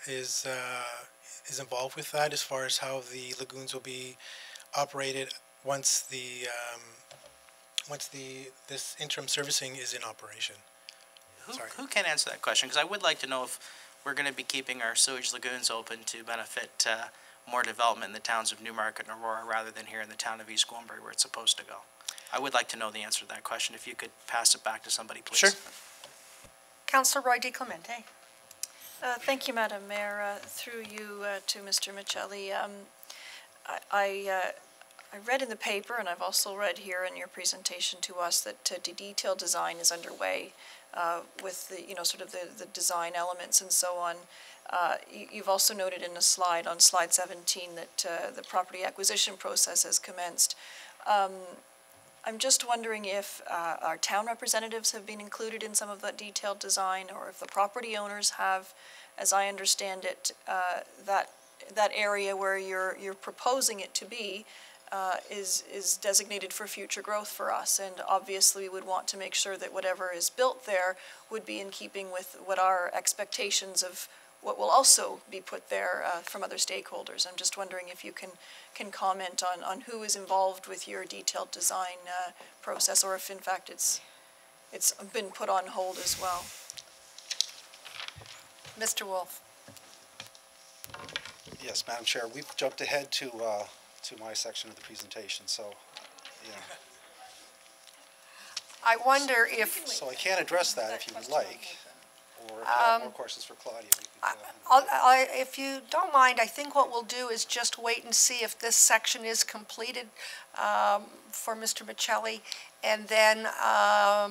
involved with that, as far as how the lagoons will be operated once this interim servicing is in operation. Who can answer that question? Because I would like to know if we're going to be keeping our sewage lagoons open to benefit more development in the towns of Newmarket and Aurora rather than here in the town of East Gwillimbury where it's supposed to go. I would like to know the answer to that question. If you could pass it back to somebody, please. Sure. Councillor Roy DeClemente. Thank you, Madam Mayor. Through you to Mr. Michelli. I read in the paper, and I've also read here in your presentation to us, that detailed design is underway with the, sort of the design elements and so on. You've also noted in a slide, on slide 17, that the property acquisition process has commenced. I'm just wondering if our town representatives have been included in some of that detailed design, or if the property owners have. As I understand it, that area where you're proposing it to be is designated for future growth for us, and obviously we would want to make sure that whatever is built there would be in keeping with what our expectations of what will also be put there from other stakeholders. I'm just wondering if you can comment on who is involved with your detailed design process, or if in fact it's been put on hold as well. Mr. Wolf. Yes, Madam Chair, we've jumped ahead to my section of the presentation, so yeah. I wonder if... So I can address that if you would like, or if you have more questions for Claudia. If you don't mind, I think what we'll do is just wait and see if this section is completed for Mr. Michelli, and then are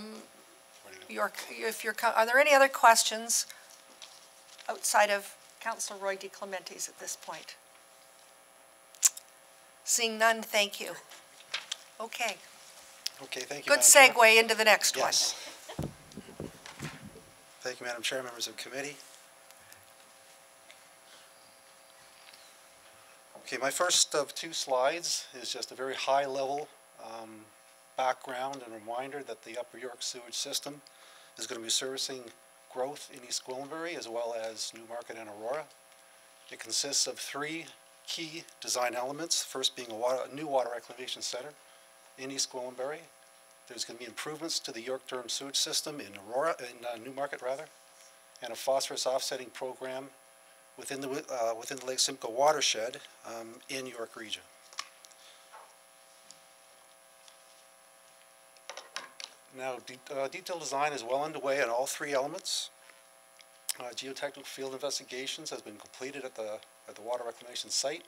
there any other questions outside of Councillor Roy DeClemente's at this point? Seeing none, thank you. Okay. Okay, thank you. Good segue into the next one. Yes. Thank you, Madam Chair, members of the committee. Okay, my first of two slides is just a very high-level background and reminder that the Upper York sewage system is going to be servicing growth in East Gwillimbury as well as Newmarket and Aurora. It consists of three key design elements, first being a new water reclamation center in East Gwillimbury. There's going to be improvements to the York-Durham sewage system in Newmarket, and a phosphorus offsetting program within the Lake Simcoe watershed in York Region. Now, detailed design is well underway on all three elements. Geotechnical field investigations has been completed at the water reclamation site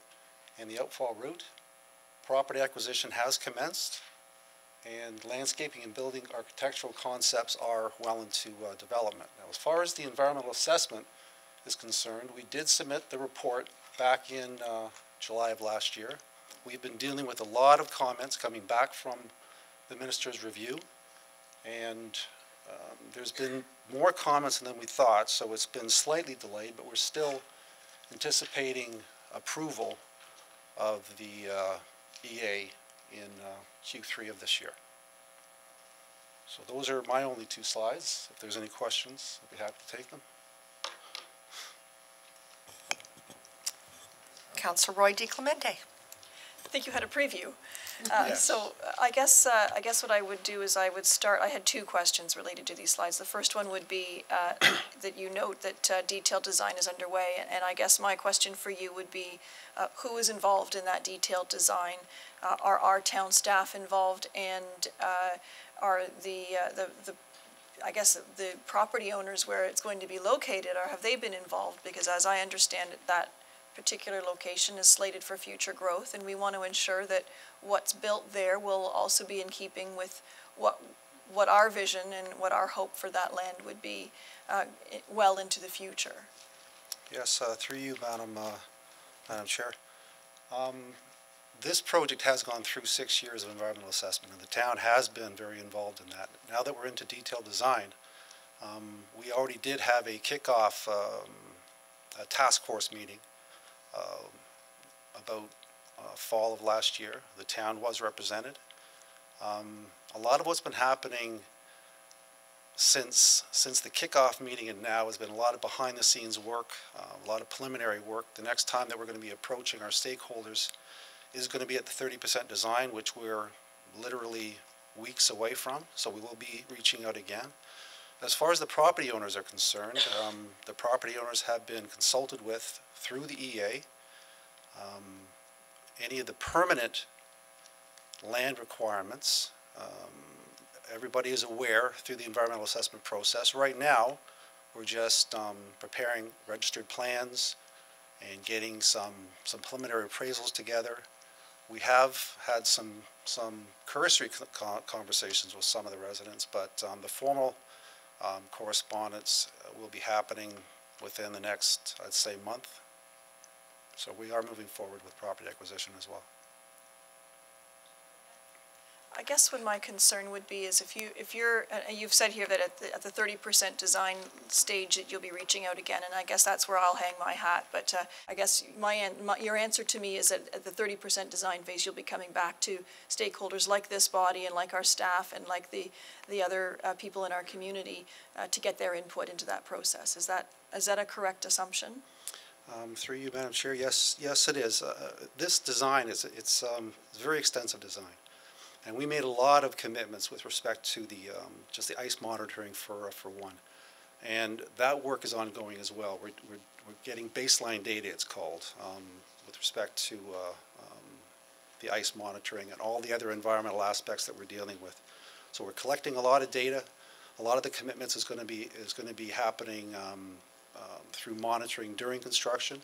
and the outfall route. Property acquisition has commenced, and landscaping and building architectural concepts are well into development. Now, as far as the environmental assessment is concerned, we did submit the report back in July of last year. We've been dealing with a lot of comments coming back from the minister's review, and there's been more comments than we thought, so it's been slightly delayed, but we're still anticipating approval of the EA in Q3 of this year. So those are my only two slides. If there's any questions, I'd be happy to take them. Councillor Roy DiClemente. I think you had a preview. Yes. So I guess what I would do is I would start. I had two questions related to these slides. The first one would be that you note that detailed design is underway, and I guess my question for you would be who is involved in that detailed design? Are our town staff involved, and are I guess the property owners where it's going to be located, or have they been involved? Because as I understand it, that particular location is slated for future growth, and we want to ensure that what's built there will also be in keeping with what our vision and what our hope for that land would be well into the future. Yes, through you, Madam Chair. This project has gone through 6 years of environmental assessment, and the town has been very involved in that. Now that we're into detailed design, we already did have a kickoff a task force meeting about fall of last year. The town was represented. A lot of what's been happening since the kickoff meeting and now has been a lot of behind the scenes work, a lot of preliminary work. The next time that we're going to be approaching our stakeholders is going to be at the 30% design, which we're literally weeks away from, so we will be reaching out again. As far as the property owners are concerned, the property owners have been consulted with through the EA. Any of the permanent land requirements, everybody is aware through the environmental assessment process. Right now, we're just preparing registered plans and getting some preliminary appraisals together. We have had some cursory conversations with some of the residents, but the formal correspondence will be happening within the next, I'd say, month. So we are moving forward with property acquisition as well. I guess what my concern would be is if you're you've said here that at the 30% design stage that you'll be reaching out again, and I guess that's where I'll hang my hat. But I guess your answer to me is that at the 30% design phase you'll be coming back to stakeholders like this body and like our staff and like the other people in our community to get their input into that process. Is that a correct assumption? Through you, Madam Chair, yes, it is. This design it's a very extensive design. And we made a lot of commitments with respect to the just the ice monitoring for one, and that work is ongoing as well. We're getting baseline data, it's called, with respect to the ice monitoring and all the other environmental aspects that we're dealing with. So we're collecting a lot of data. A lot of the commitments is going to be happening through monitoring during construction,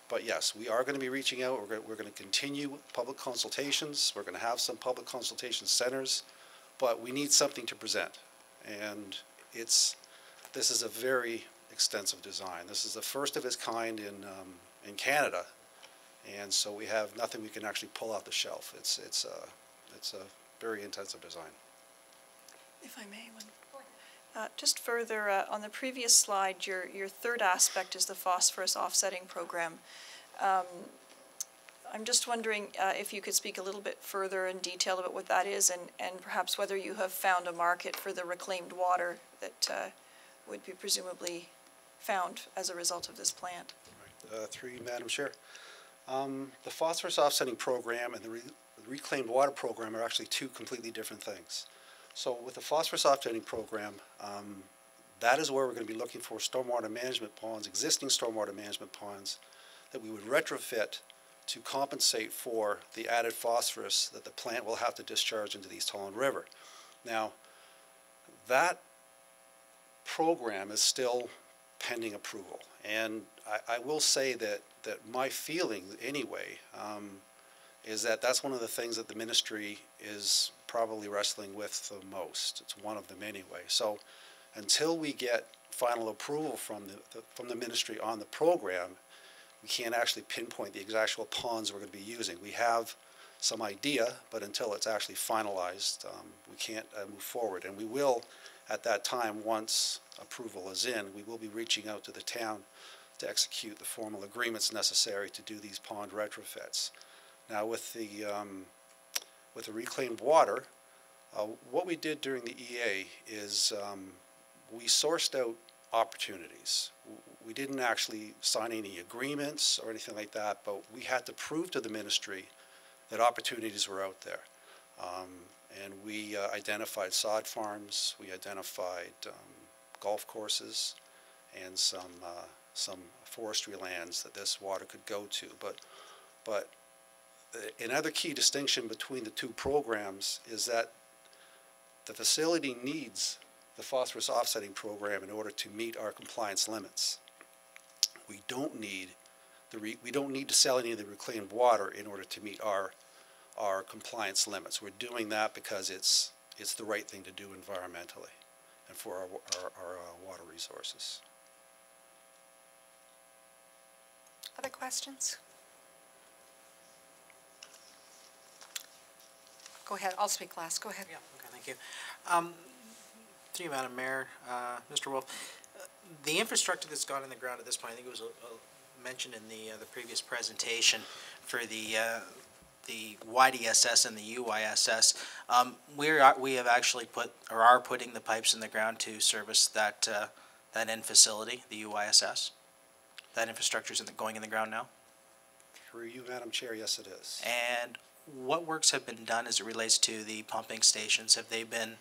But yes, we are going to be reaching out. We're going to continue public consultations. We're going to have some public consultation centers, but we need something to present. And this is a very extensive design. This is the first of its kind in Canada, and so we have nothing we can actually pull off the shelf. It's a very intensive design. If I may, just further, on the previous slide, your third aspect is the phosphorus offsetting program. I'm just wondering if you could speak a little bit further in detail about what that is and perhaps whether you have found a market for the reclaimed water that would be presumably found as a result of this plant. Right. Through you, Madam Chair. The phosphorus offsetting program and the reclaimed water program are actually two completely different things. So with the phosphorus offsetting program, that is where we're going to be looking for stormwater management ponds, existing stormwater management ponds, that we would retrofit to compensate for the added phosphorus that the plant will have to discharge into the East Holland River. Now, that program is still pending approval, and I will say that my feeling, anyway, is that that's one of the things that the ministry is probably wrestling with the most. It's one of them anyway. So until we get final approval from the ministry on the program, we can't actually pinpoint the exact ponds we're going to be using. We have some idea, but until it's actually finalized, we can't move forward. And we will, at that time, once approval is in, we will be reaching out to the town to execute the formal agreements necessary to do these pond retrofits. Now, with the reclaimed water, what we did during the EA is we sourced out opportunities. We didn't actually sign any agreements or anything like that, but we had to prove to the ministry that opportunities were out there. And we identified sod farms, we identified golf courses, and some forestry lands that this water could go to. But another key distinction between the two programs is that the facility needs the phosphorus offsetting program in order to meet our compliance limits. We don't need to sell any of the reclaimed water in order to meet our compliance limits. We're doing that because it's the right thing to do environmentally and for our water resources. Other questions? Go ahead. I'll speak last. Go ahead. Yeah, okay, thank you. Through you, Madam Mayor, Mr. Wolf, the infrastructure that's gone in the ground at this point, I think it was mentioned in the previous presentation for the YDSS and the UYSS. We have actually put, or are putting, the pipes in the ground to service that end facility, the UYSS. That infrastructure is going in the ground now. Through you, Madam Chair, yes it is. And what works have been done as it relates to the pumping stations? Have they been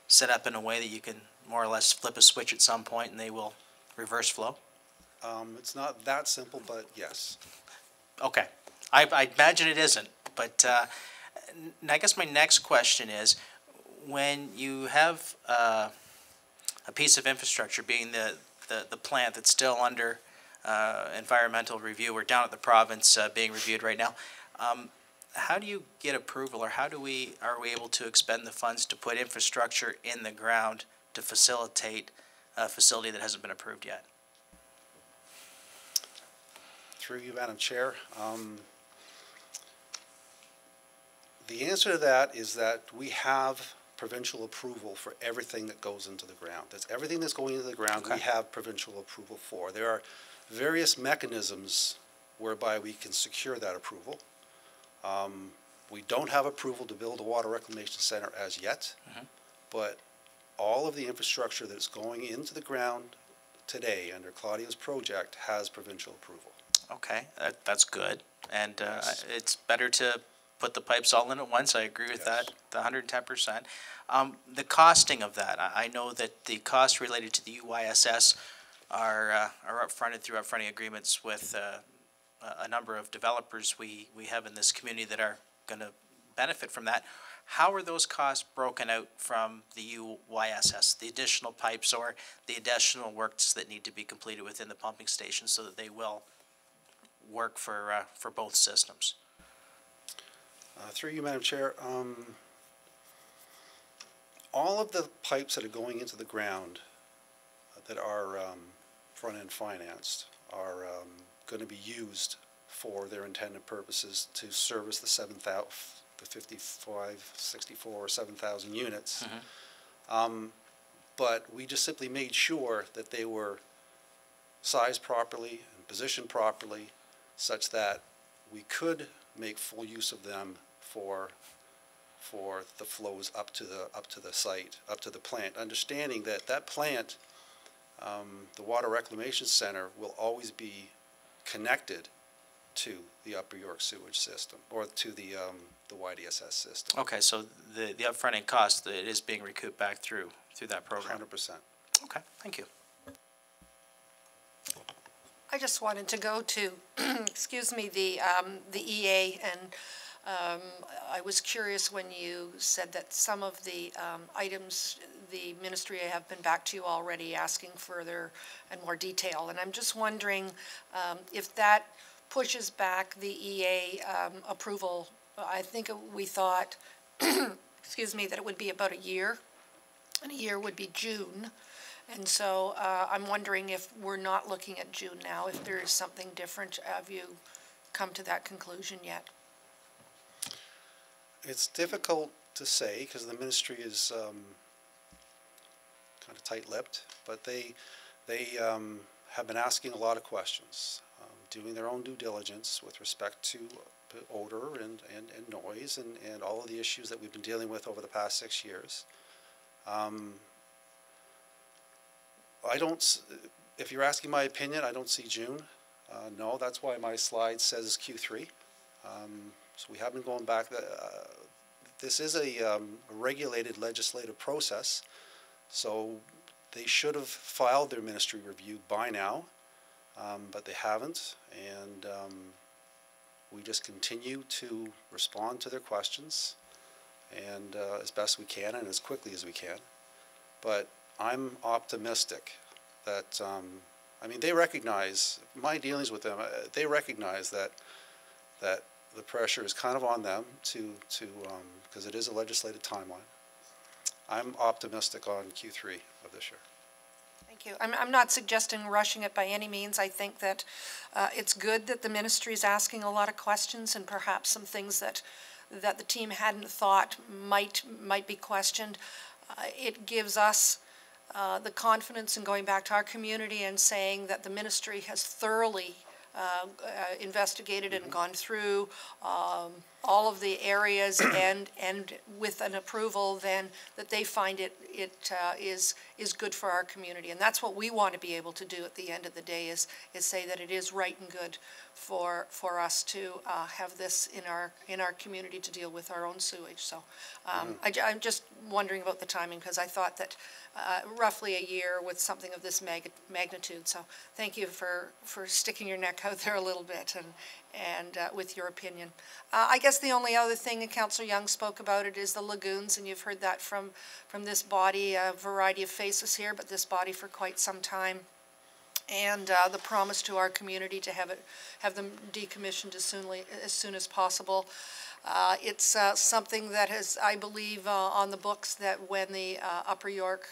set up in a way that you can more or less flip a switch at some point and they will reverse flow? It's not that simple, but yes. Okay. I imagine it isn't, but I guess my next question is, when you have a piece of infrastructure, being the plant that's still under environmental review, or down at the province being reviewed right now, how do you get approval, or are we able to expend the funds to put infrastructure in the ground to facilitate a facility that hasn't been approved yet? Through you, Madam Chair. The answer to that is that we have provincial approval for everything that goes into the ground. That's everything that's going into the ground. Okay. We have provincial approval for. There are various mechanisms whereby we can secure that approval. We don't have approval to build a water reclamation center as yet, but all of the infrastructure that's going into the ground today under Claudia's project has provincial approval. Okay, that's good, and yes. It's better to put the pipes all in at once. I agree with Yes. that, the 110%. The costing of that, I know that the costs related to the UYSS are upfronted through upfronting agreements with a number of developers we have in this community that are going to benefit from that. How are those costs broken out from the UYSS, the additional pipes or the additional works that need to be completed within the pumping station so that they will work for both systems? Through you, Madam Chair, all of the pipes that are going into the ground that are front-end financed are going to be used for their intended purposes to service the 55, 64, or 7,000 units. But we just simply made sure that they were sized properly and positioned properly such that we could make full use of them for the flows up to the site, up to the plant, understanding that that plant, the Water Reclamation Center, will always be connected to the Upper York Sewage system, or to the YDSS system. Okay, so the upfronting cost, it is being recouped back through that program. 100%. Okay, thank you. I just wanted to go to, excuse me, the EA, and I was curious when you said that some of the items the ministry have been back to you already asking further and more detail, and I'm just wondering if that pushes back the EA approval. I think we thought, excuse me, that it would be about a year, and a year would be June. And so I'm wondering if we're not looking at June now, if there is something different. Have you come to that conclusion yet? It's difficult to say because the ministry is kind of tight-lipped, but they have been asking a lot of questions, doing their own due diligence with respect to odor and noise and all of the issues that we've been dealing with over the past 6 years. If you're asking my opinion, I don't see June. No, that's why my slide says Q3. So we have been going back. This is a regulated legislative process, so they should have filed their ministry review by now, but they haven't, and we just continue to respond to their questions and as best we can and as quickly as we can. But I'm optimistic that, I mean, they recognize, my dealings with them, they recognize that the pressure is kind of on them because it is a legislated timeline. I'm optimistic on Q3 of this year. Thank you. I'm not suggesting rushing it by any means. I think that it's good that the ministry is asking a lot of questions and perhaps some things that the team hadn't thought might be questioned. It gives us the confidence in going back to our community and saying that the ministry has thoroughly investigated and gone through all of the areas and with an approval then that they find it is good for our community. And that's what we want to be able to do at the end of the day is say that it is right and good for us to have this in our community to deal with our own sewage. So I'm just wondering about the timing because I thought that roughly a year with something of this magnitude. So thank you for sticking your neck out there a little bit and with your opinion. I guess the only other thing, and Councillor Young spoke about it, is the lagoons, and you've heard that from this body, a variety of faces here, but this body for quite some time. And the promise to our community to have them decommissioned as soon as possible. It's something that has, I believe, on the books that when the Upper York,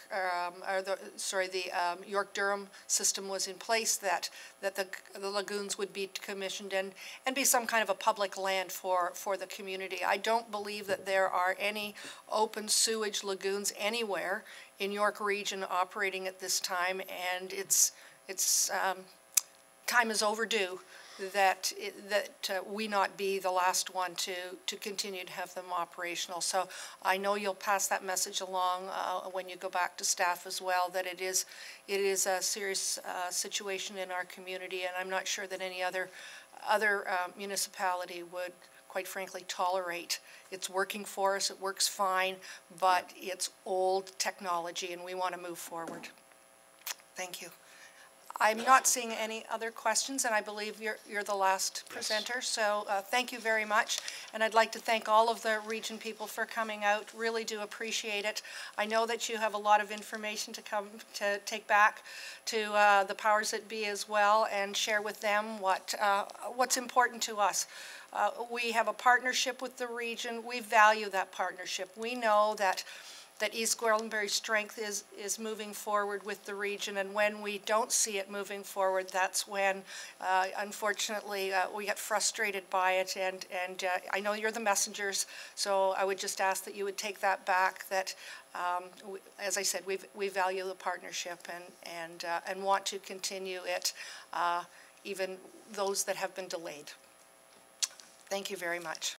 York-Durham system was in place, that the lagoons would be commissioned and be some kind of a public land for the community. I don't believe that there are any open sewage lagoons anywhere in York Region operating at this time, and it's time is overdue that we not be the last one to continue to have them operational. So I know you'll pass that message along when you go back to staff as well, that it is a serious situation in our community, and I'm not sure that any other municipality would, quite frankly, tolerate. It's working for us, it works fine, but it's old technology and we want to move forward. Thank you. I'm not seeing any other questions, and I believe you're the last presenter. So thank you very much, and I'd like to thank all of the region people for coming out. Really do appreciate it. I know that you have a lot of information to take back to the powers that be as well, and share with them what's important to us. We have a partnership with the region. We value that partnership. We know that East Gwillimbury's strength is moving forward with the region, and when we don't see it moving forward, that's when, unfortunately, we get frustrated by it, and I know you're the messengers, so I would just ask that you would take that back, that, as I said, we value the partnership and want to continue it, even those that have been delayed. Thank you very much.